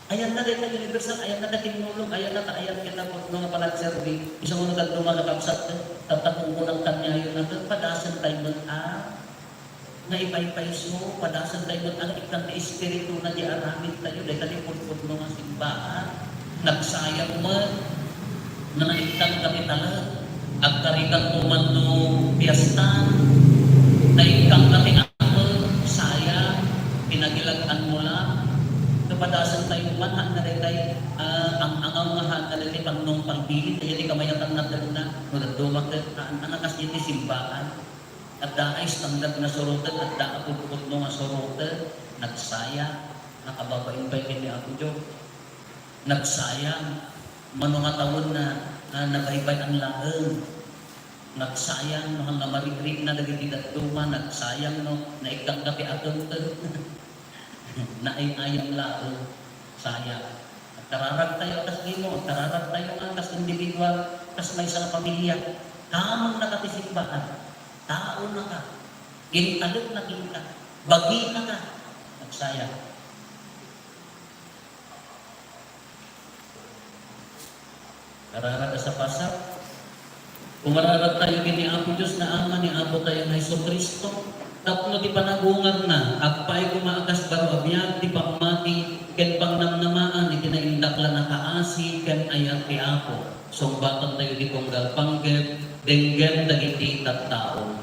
Ayan na rin na universal, ayan na tinulong, ayan na ayan kita po mga palag-servi. Isang mo nagag lumalakapsat, tatakong mo ng kanya yun natin, padasan tayo na ipaypayso, padasan tayo ang ikang na espiritu na di aramit tayo, dahil tayo pulpul mo nga simbahan, nagsayang mo, na naikang kami talag, agkarikan mo man no piyastan, naikang kami sayang, pinagilagan mo lang, kapadasan tayo man, na rin tayo, ang angaw nga na rin pang nung pagbilit, tayo di ka dumak anak kas iti simbahan. At da ay standard na surutan at da apupukot no nga surutan, nagsaya, nakababain pa kini ako Diyo. Nagsayang, mano nga taon na nabaybay ang laeng. Nagsayang, no nga marigrig na dagiti datuma, nagsayang no, naikang kapi atong naayayang laeng, sayang. At tararag tayo kas limo, tararag tayo ang kas individual, kas may isang pamilya. Kamong nakatisimbahan. Tao na ka, ginalog na ka, bagi na ka, nagsayang. Kararag ka sa pasap, kung mararag tayo gini Apo Diyos na ama ni Apo tayo na Iso Kristo, tapno di panagungar na, agpay kumaakas baro abiyag, di pamati, ken pang namnamaan, iti naindakla na kaasi, ken ayat ti Apo. Sumbatan tayo di konggal panggep, denggem dagiti tattao.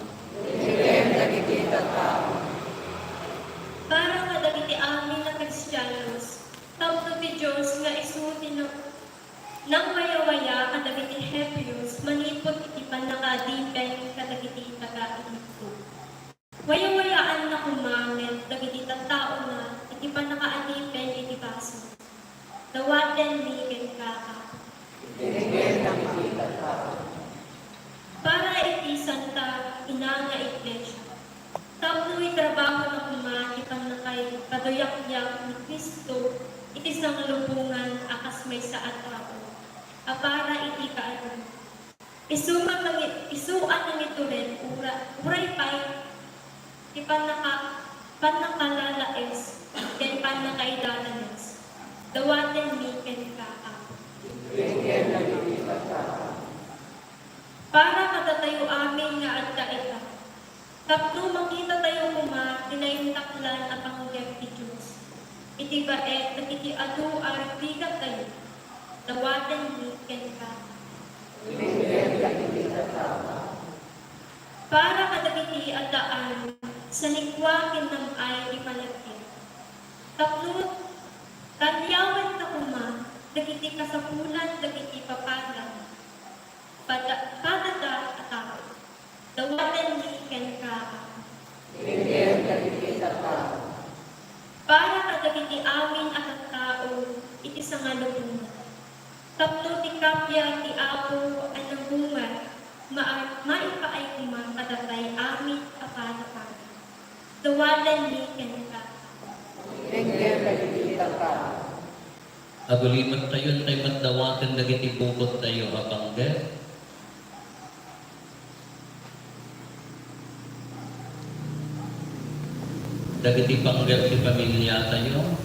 Para kadagiti amin na Kristiyanos, tapno ti Diyos nga isuti nang waya-waya kadagiti Hepios, manipot iti panakadipen kadagiti taga-ito. Waya-wayaan na kumangit, dagiti tattao na iti panakaadipen iti baso. Dawaten mi ken kaka. Para iti Santa Ina nga Iglesia. Tapno trabaho na kumati panakay kadoyak-yak ni Kristo, iti sangalubungan akas may sa atao. Para iti kaano. Isuan ng ito rin, uray pa'y ti panakalalaes, ken panakailalanes. Dawaten mi ken kaka. Para katatayo amin nga adda ita. Tapno makita tayo kuma, tinayuntaklan at pangyag ti Diyos. Iti baet, at iti adu aribigat tayo. Dawaten mi ken kaka. Para kadagiti addaan, sa likwa ken ay ipalagyan. Tapno, tanyawan ta kuma, dagiti kasapulan, dagiti papalan. Padada at tao. Dawaten mi ken kaka. Para kadagiti amin at tao, iti sangalubungan. Tapno ti kapya ti Apo anang bunga, maipaay kuma kadatay amin apana. Dawaten mi ken kaka. Agulimat tayo tayo magdawaten dagiti bukod tayo apangge. Dagiti panggap ti pamilya tayo.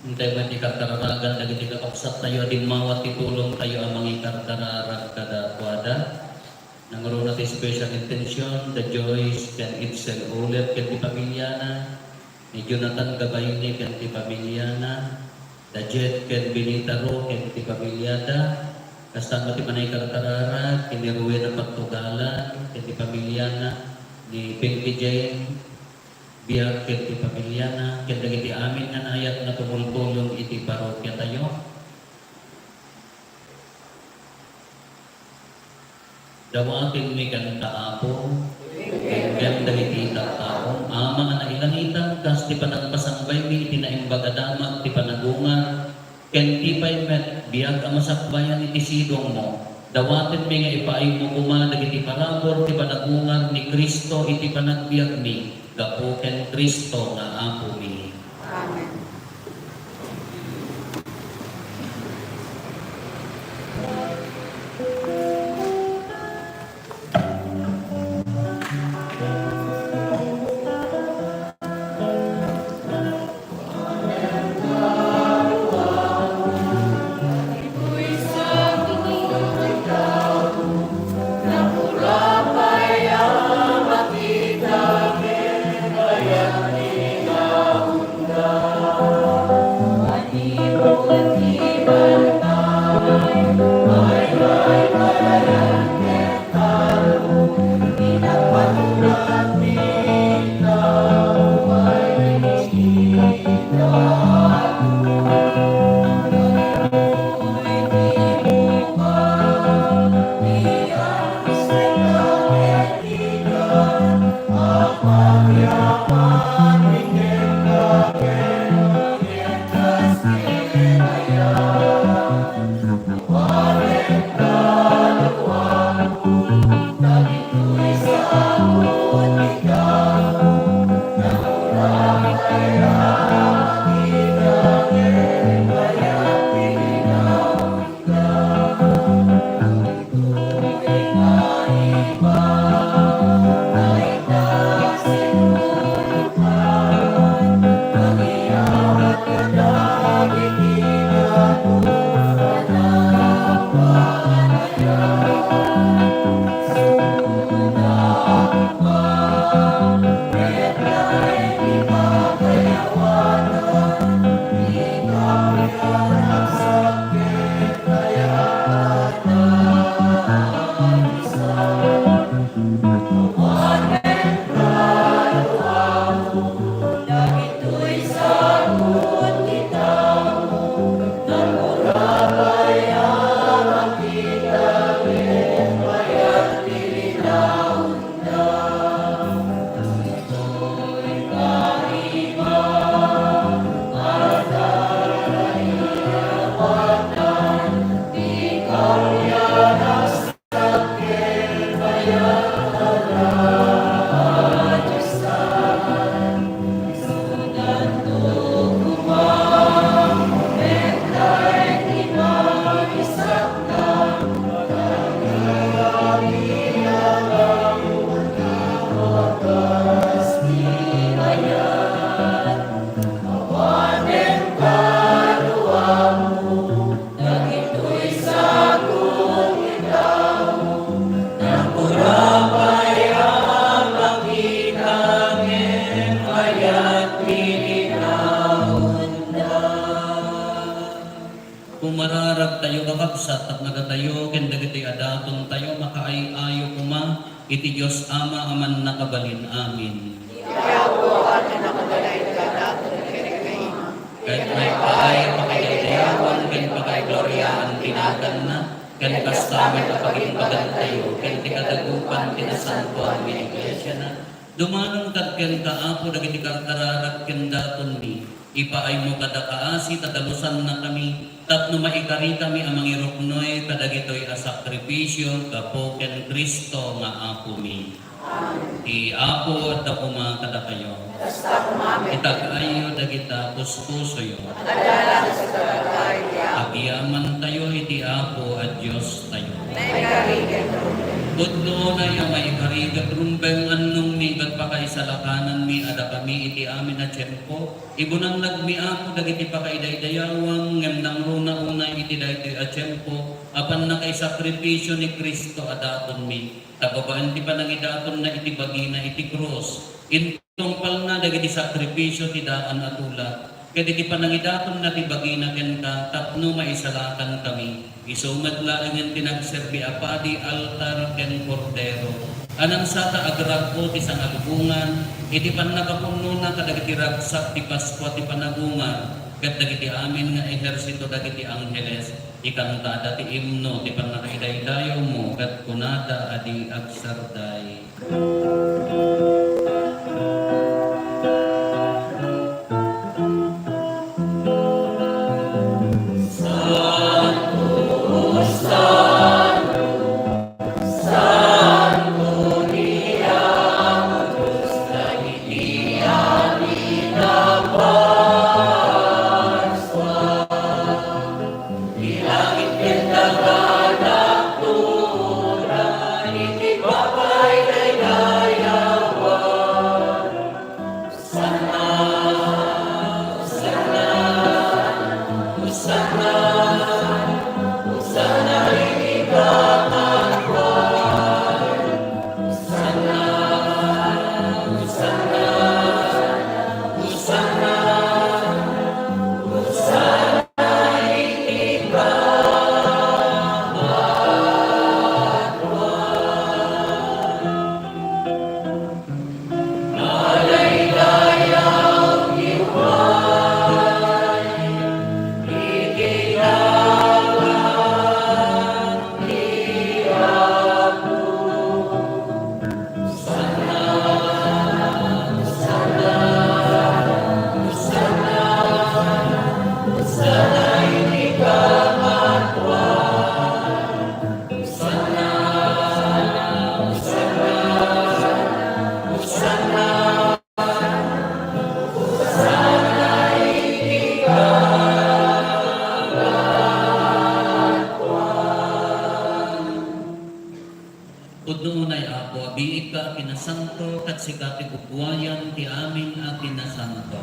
Hintay man ikarkararagan dagiti kakapsat tayo di mawat itulong tayo amang ikarkararag kada kwada. Nangaro ti special intention, the Joyce can Itzel ulit ken ti pamilya na, ni Jonathan Gabayni ken ti pamilya na, the Jet ken Binitaro ken ti pamilya da, kasama ti manay karkararag, ken ni Rueda Pagtugalan ken ti pamilya na, ni Pinky Jane, biyak ken ti pamilya na, ken dagiti amin na nayat na tumultulong iti parokya tayo. Dawatin mi kan Apo, ken dagiti tattao, ama na ilangitan kas ti panagpasangbay mi iti naimbagadamag ti panagungan, ken ti paymet biag amasakbayan iti sidong mo. Dawatin mi nga ipaay mo kuma dagiti parabor ti panagungan ni Kristo iti panagbiag mi, gapo ken Kristo nga Apo mi. Amen. Kaya Pumararag tayo kakabsat at nagatayo ken dagiti adaton tayo makaayo kuma iti Dios Ama aman nakabalin amin. Kahit may paay pakigaydayawan ken pakigloryaan tinagan na ken kastamet a pagimbagan tayo ken ti kadagupan tinasantuan mi iglesia na dumanong kat ken kaapo dagiti karkararag ken daton mi ipaay mo kada kaasi tatalusan na kami tapno maikari kami amang iruknoy kadagitoy a sakripisyo kapo ken Kristo nga apo mi. Ti apo at akuma kada kayo. Itag-ayo dagita puspusoyo. Agiaman tayo iti apo at Diyos tayo. Budno na yung maikarigat rumbeng annong mi kat pakaisalakanan mi ada kami iti amin na tiyempo. Ibunang nagmi ako dagiti pakaidaydayawang ngemnang runa una iti daytoy a tiyempo. Apan na kay sakripisyo ni Kristo adaton mi. Tababaan ti panangidaton na iti bagina iti krus. Intungpal na dagiti sakripisyo ti daan atula. Kaya di panangidaton na ti bagina ken ka tapno maisalakan kami. Isumad laangan tinagserbi apadi altar ken kordero. Anang sata agrag ko ti sangalubungan, iti pan nakapuno na kadagiti ragsak ti Pasko ti panagungan. Ket dagiti amin nga ehersito dagiti angheles, ikantada ti imno ti panakaidaydayo mo ket kunada adi agsarday. Udno unay apo, biik ka kinasanto, kat sikati bukwayan, ti amin at kinasanto.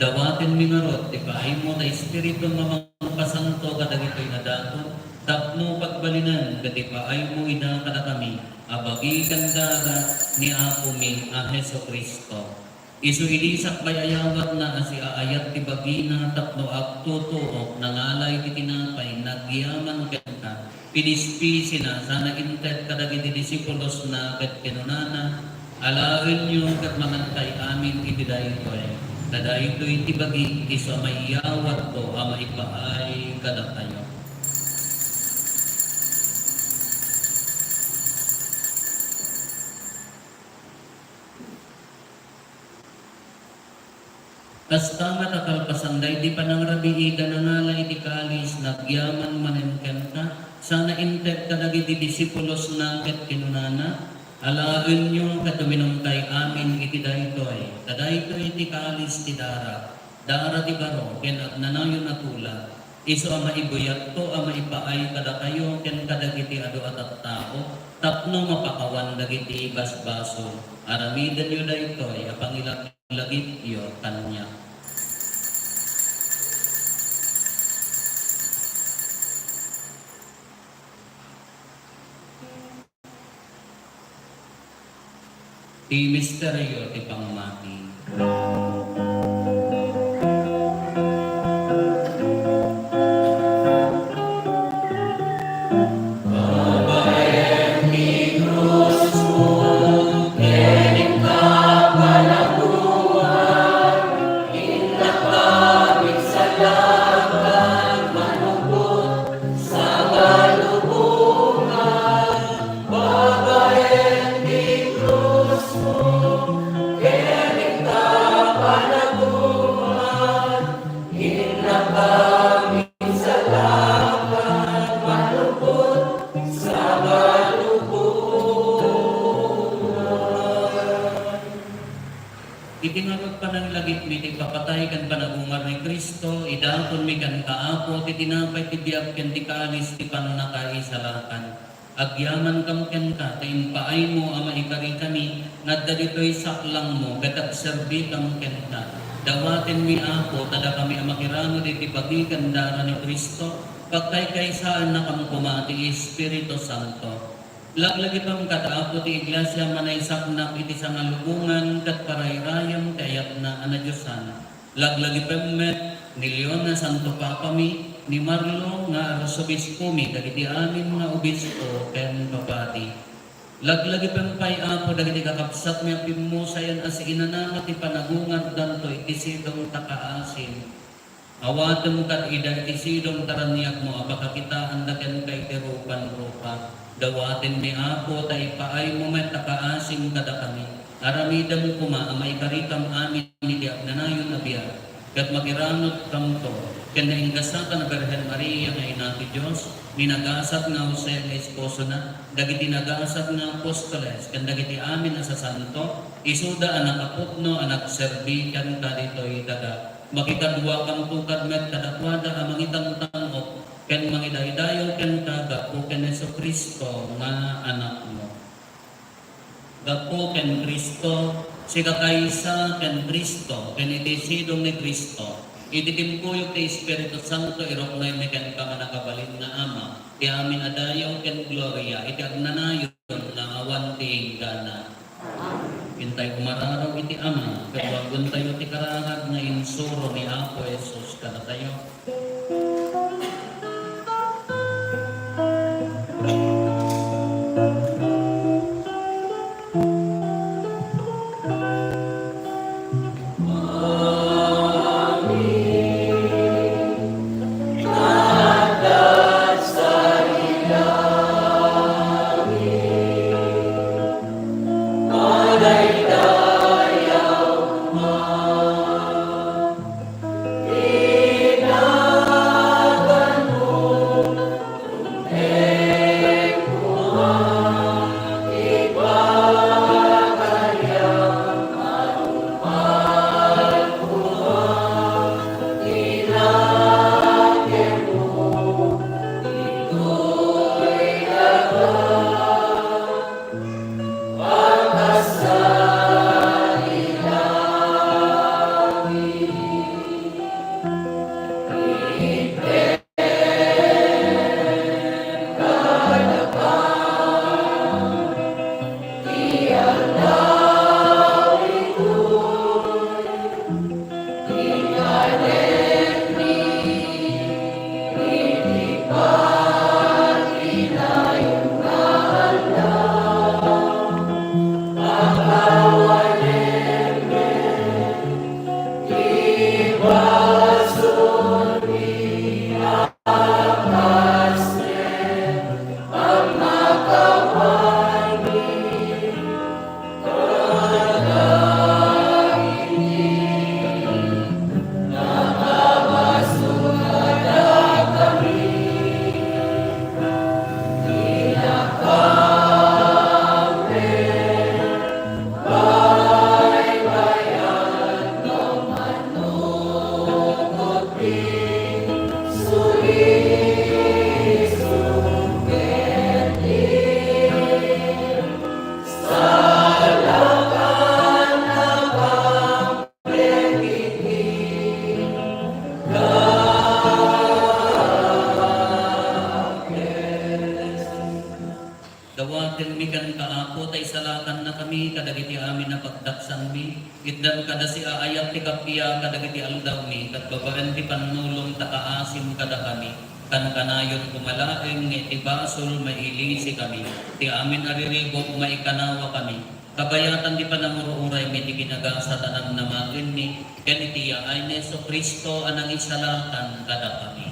Dawatin mingarot, ti paay mo na espiritu mamang pasanto, kadagito'y nadato, tapno pagbalinan, kati paay mo ida kada kami, abagi kandara ni apo mi, a Heso Kristo. Isu ilisak bayayawat na asi aayat ti bagina, tapno agtutuok, nangalay ti tinapay, nagyaman ka. Pinispi na sana intet kadagiti disipulos na ket kinunana alaen nyo ket mamantay amin iti daytoy kadaytoy iti bagi isu maiyawat ko a maipaay kada tayo. Kastamat akal pasanday di panangrabii danangala iti kalis nagyaman manenken ka sana intet kadagiti disipulos na ket kinunana alaen nyo katuminom kay amin iti daytoy kadaytoy iti kalis ti dara ti baro ken nanayon atula Isu ama ibuyat ko, ama ipaay kada kayo, ken kadagiti ado at tao, tapno mapakawan dagiti basbaso. Aramidan yu daytoy, apangilagit yu kanya. Ti misteryo ti pangmati. Itinawag pa ng lagit mi ti papatay kan panagungar ni Kristo, idakon mi kan kaapo, ti tinapay ti biag ken ti kaalis ti pananakaisalakan. Agyaman kam ken ka, ti impaay mo ama ikari kami, ngadda ditoy saklang mo, ket agserbi kam ken ka. Dawaten mi ako, tada kami amakirano di ti pagikan dara ni Kristo, pagkaykaysaan na kam kumati Espiritu Santo. Laglagi pang kataapo ti iglesia manay saknak iti sangalubungan kat parayrayam kayat na anadyosan. Laglagi pemmet ni Leon na Santo Papa mi, ni Marlo nga arsobispo mi, dagiti amin nga obispo ken papati. Laglagi pempay apo dagiti kakapsat mi pimusayan as inanama ti panagungan danto iti sidong takaasin. Awatem kat ida iti sidong taraniak mo apakakitaan da ken kay tirupan rupa. Dawatin ni Apo tay paay mo met takaasim kada kami. Aramidam kuma amay karikam amin ni diak nanayon abiyag. Kat magiranot kamto. Ken nainggasatan na Berhen Maria nga ina ti Dios, minagasat nga Jose nga esposo na, dagiti nagasat nga apostoles, ken dagiti amin na sa santo, isuda anak aputno anak serbi ken kaditoy daga. Makikadwa kang tukad met kadakwada amang itang-tangok, ken mangidaydayo ken kagapo ken Jesucristo nga anak mo. Gapo ken Kristo, si kakaysa ken Kristo, ken iti sidong ni Kristo, iti timpuyok ti Espiritu Santo, irok na yun ken kamanakabalin na Ama, ti amin adayaw ken gloria, iti agnanayon na awan ti gana. Intay umararaw iti Ama, kagwagon tayo ti karangag na insuro ni Apo Jesus kada tayo. Ina Dawatin mi kan kaapo tay salatan na kami kadagiti amin na pagdaksan mi. Itdan kada si aayat ti kapiya kadagiti aldaw mi kat babaen ti panulong takaasim kada kami. Kan kanayon kumalaeng iti basol mailisi kami. Ti amin ariribok maikanawa kami. Kabayatan di panamuro-uray mi ti ginagasa tanang namakin mi. Ken iti ay Neso Kristo anang isalatan kada kami.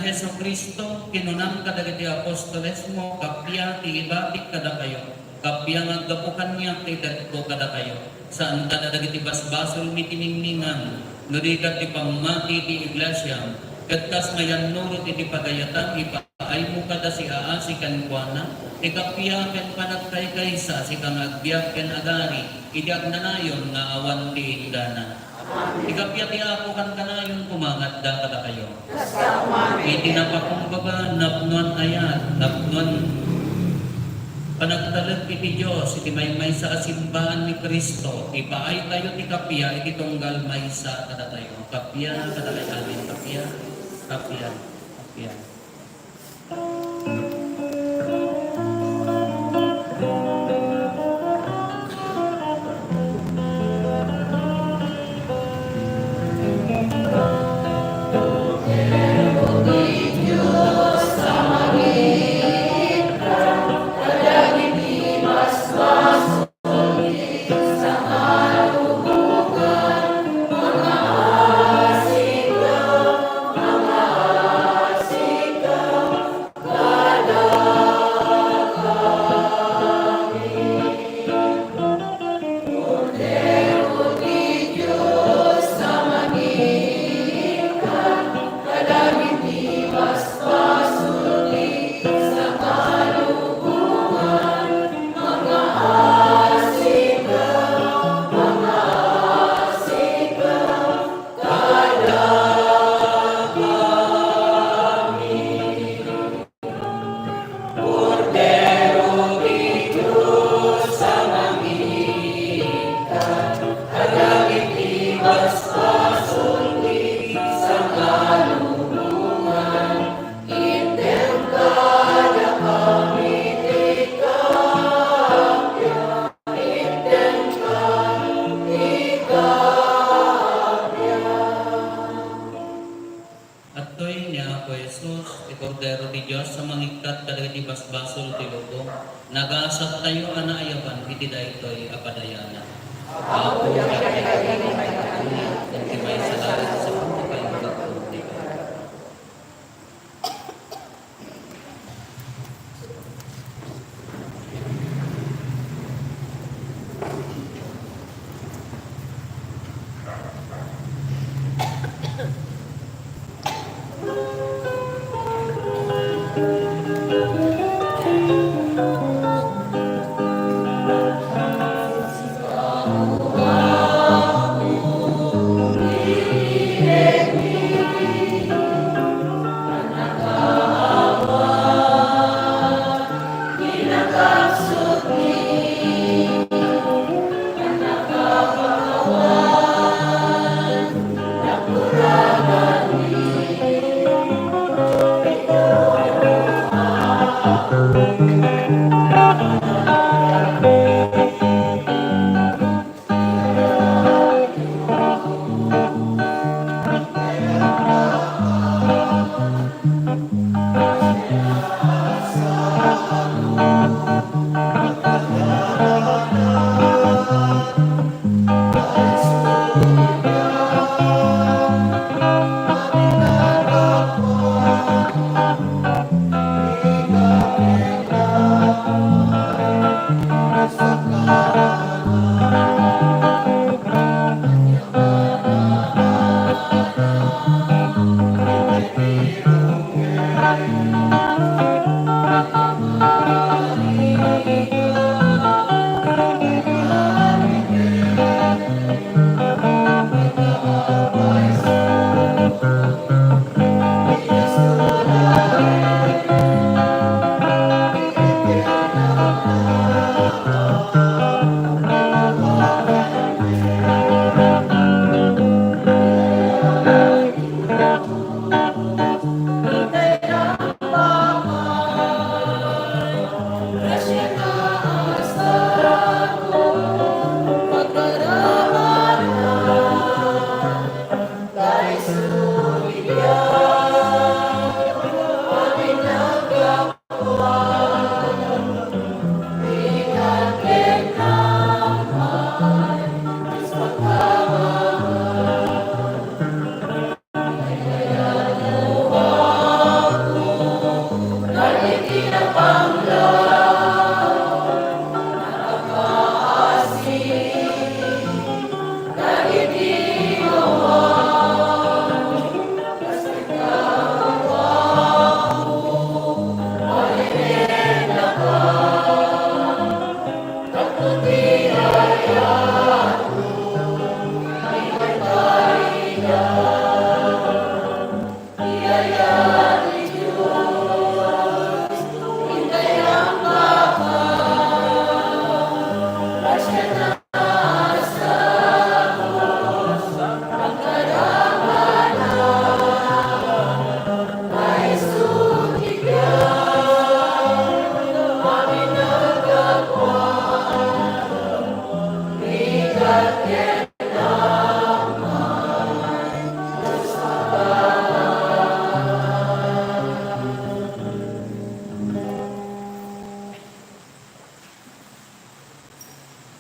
Heso Kristo, kinunang kadagiti apostoles mo, kapya ti ibatik kada kayo. Kapya nga gapukan niya ti dadko kada kayo. Saan kadagiti basbasol mi tiningningan, nurikat ti pamati ti iglesia, katkas mayan nurot iti pagayatan, ipaay mo kada si aasi kan kuana, ikapya ken panagkay sa si kang agbiyak ken agari, idiag nanayon nga awan ti indana. Ikapya ti ako kan kanayon kumangat da kada kayo. Iti napakumbaba napnuan ayat, napnuan panagtalag iti Diyos, iti may sa asimbahan ni Kristo, ipaay tayo ti kapya, iti tunggal may sa kada tayo. Kapya, kada kayo amin, kapya, kapya, kapya. Basbasol ti lubong, nagasat tayo anaayaban, iti daytoy apadayana. Ako ya may salamat sa pagkakaibat ko.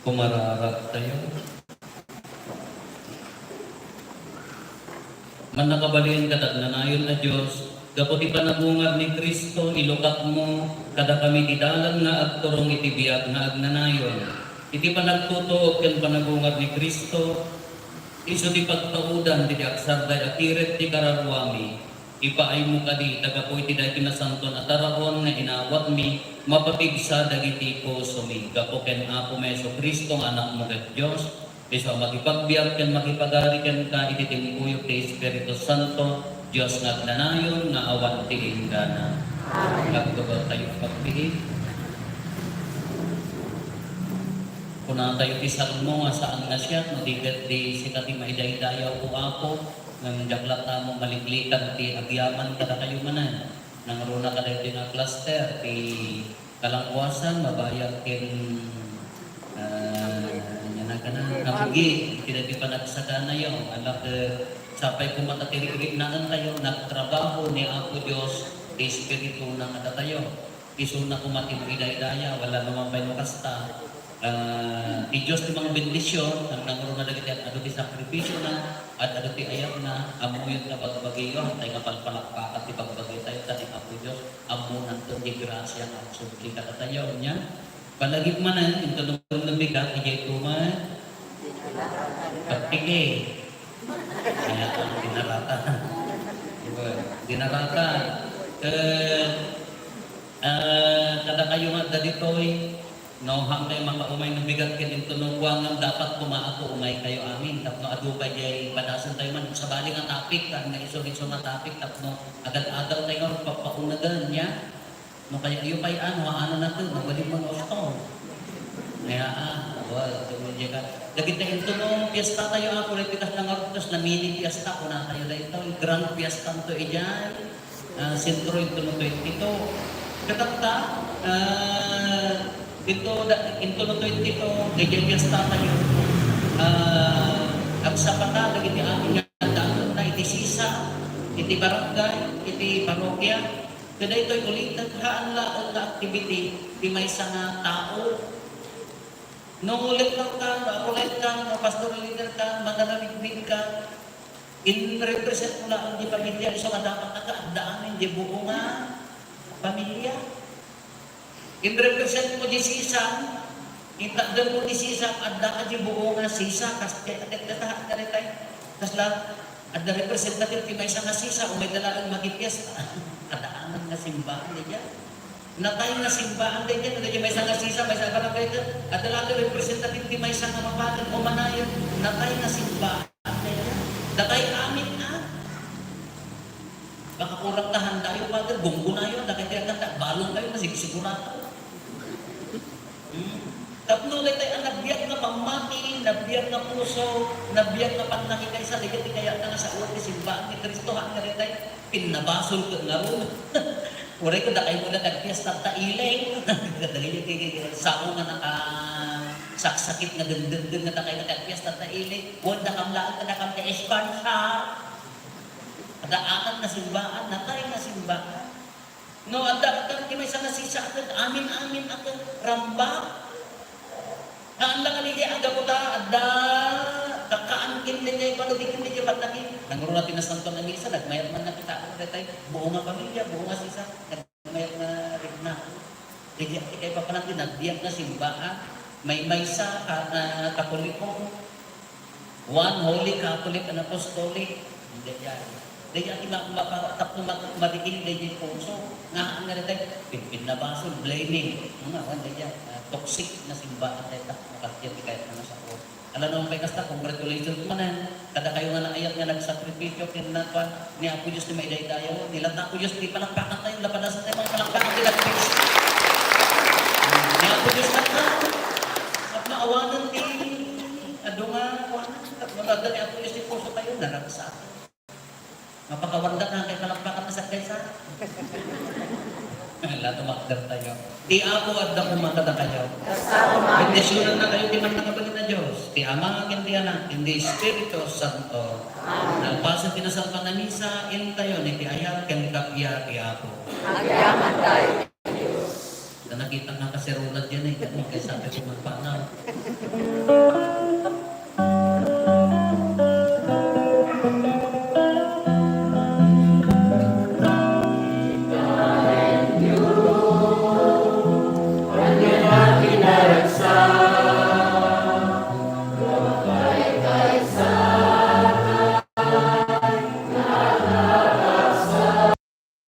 Pumararap tayo. Man nakabalian ka nanayon na Diyos, kaputi panabungag ni Kristo, ilukat mo, kada kami tidalan nga agturong itibiyat nga agnanayon. Iti panagtutuog kan panabungag ni Kristo, iso di pagtaudan, di aksarday atiret di kararwami, ipaay mo kadi, tagapoy ti dahi pinasanton at taraon nga inawat mi, mapapigsa dagiti puso mi. Kapuken ako meso Kristo nga anak mo ket Diyos, iso makipagbiyak ken makipagari ken ka iti timpuyok ti Espiritu Santo, Diyos nga agnanayon nga awan ti inggana. Nagtugaw tayo pagpihit. Kuna tayo ti salmo nga saan nga siya, madigat di sikati maidaydayaw ko ako, ng jaklat mo maliglikan ti agyaman kada kayo manan. Nang runa kada iti nga cluster, ti kalangwasan, mabayag kin kamugi, tinati panagsaka na yun. Alak, sapay kumatatiririk na tayo, nagtrabaho ni Apo Diyos, ti Espiritu na nga tayo. Iso na kumatimuiday-daya, wala naman pa yung kasta. Ti Diyos ti mga bendisyon, ang nangulo na dagiti at ti sakripisyo na, at ti ayat na, amuyot na pagbagiyo, tayo nga palpalakpakat ti pagbagiyo tayo, tati Apo Diyos, amunan to di grasya nga subli ka tayo niya. Palagip manan, yung tulong ng bigat, ijay tuman, pagpiki. Kaya ang dinarata. Dinarata. Kada kayo nga daditoy, no, hanggang mga umay ng bigat kanin tunungwangan, dapat kumaako umay kayo amin. Tapno adubay jay padasan tayo man sa baling ang tapik, ang naiso-iso na tapik, tapno agad-agad tayo nga papaunagan niya. No, kaya iyo pa'y ano na ito, nabalik mo na ito. Kaya well, tumulya ka. Dagit na ito nung piyesta tayo ako, repitas lang ako, tapos na mini piyesta ko na tayo na ito. Grand piyesta ito iyan. Sentro ito nung 22. Katakta, ito nung 22, kaya piyesta tayo. Agsapata, dagit na aking dapat na iti sisa, iti barangay, iti parokya. Kada ito'y ulit naghaan laon na activity, di may isa nga tao. Nung ulit lang ka, ulit ka, pastor leader ka, mananaligdig ka, in-represent mo lang di pamilya, iso nga dapat nakaandaanin di buo nga pamilya. In-represent mo di sisang, itakdan mo di sisang, andaan di buo nga sisa, kasi katatahan ka rin tayo. Kasi lang, at the representative, di may isa nga sisa, o may dalagang magipiyesta. Kadaanan nga simbahan din yan. Natay nga simbahan din yan. May isang nga sisa, may isang barangay din. At dalagang representative, di may isang nga mapagan o manayon. Natay nga simbahan din yan. Natay amin na. Baka kurang tahanda yung pagal, bunggo na yun. Nakitiyaganda, balong kayo, sigurado. Tapno na tayo, nabiyag na pamati, nabiyag na puso, nabiyag na panakikay sa ligat, kaya na sa uwan ni simbahan ni Kristo, hang na rin tayo, pinabasol ko nga rin. Uray ko, dakay mo na nagpiyas na tailing. Sao nga nakasaksakit na gandun na dakay na nagpiyas na tailing. Huwag na kamlaan ka na kang ka-espansya. Adaanan na simbahan, natay na simbahan. No, adaanan, may isang nasisa agad, amin-amin agad, rambak. Ang lang kanili ang gabuta, ada kakaangkin din niya, panudikin din niya pagdakin. Nanguro natin na santo na misa, nagmayat man na kita ako tayo, buo nga pamilya, buo nga sisa, nagmayat na rin na. Diyan, ikay pa natin, nagdiyak na simbahan, may maysa, katoliko, one holy Catholic and Apostolic, hindi yan. Diyan, tapno madikin din yung puso, nga rin tayo, pinabasol, blaming, mga wanda yan. Toxic na simbahan tayo nakatiyat kahit na sa o. Alam naman kayo kasta, congratulations manan. Kada kayo nga naayat nga nagsakripisyo, kinanatuan ni Apo Diyos ni Maiday-dayaw. Nila na Apo Diyos, di palakpakan tayo, lapadasan tayo mga palakpakan kinagpis. Ni Apo Diyos na ka. At maawanan di, ado nga, at maganda ni Apo Diyos ni puso tayo, narap sa atin. Mapakawanda na kayo palakpakan na sa kaysa. Lahat umakdar tayo. Ti ako at dako makata kayo. Bendisyonan na kayo di man nakabalit na Diyos. Ti Ama, hindi Anak, hindi Espiritu Santo. Nagpasa tinasalpa na misa, in tayo, ni ti ayat, ken kapya, ti ako. Agyaman tayo, Diyos. Nakita nga kasirunad yan eh.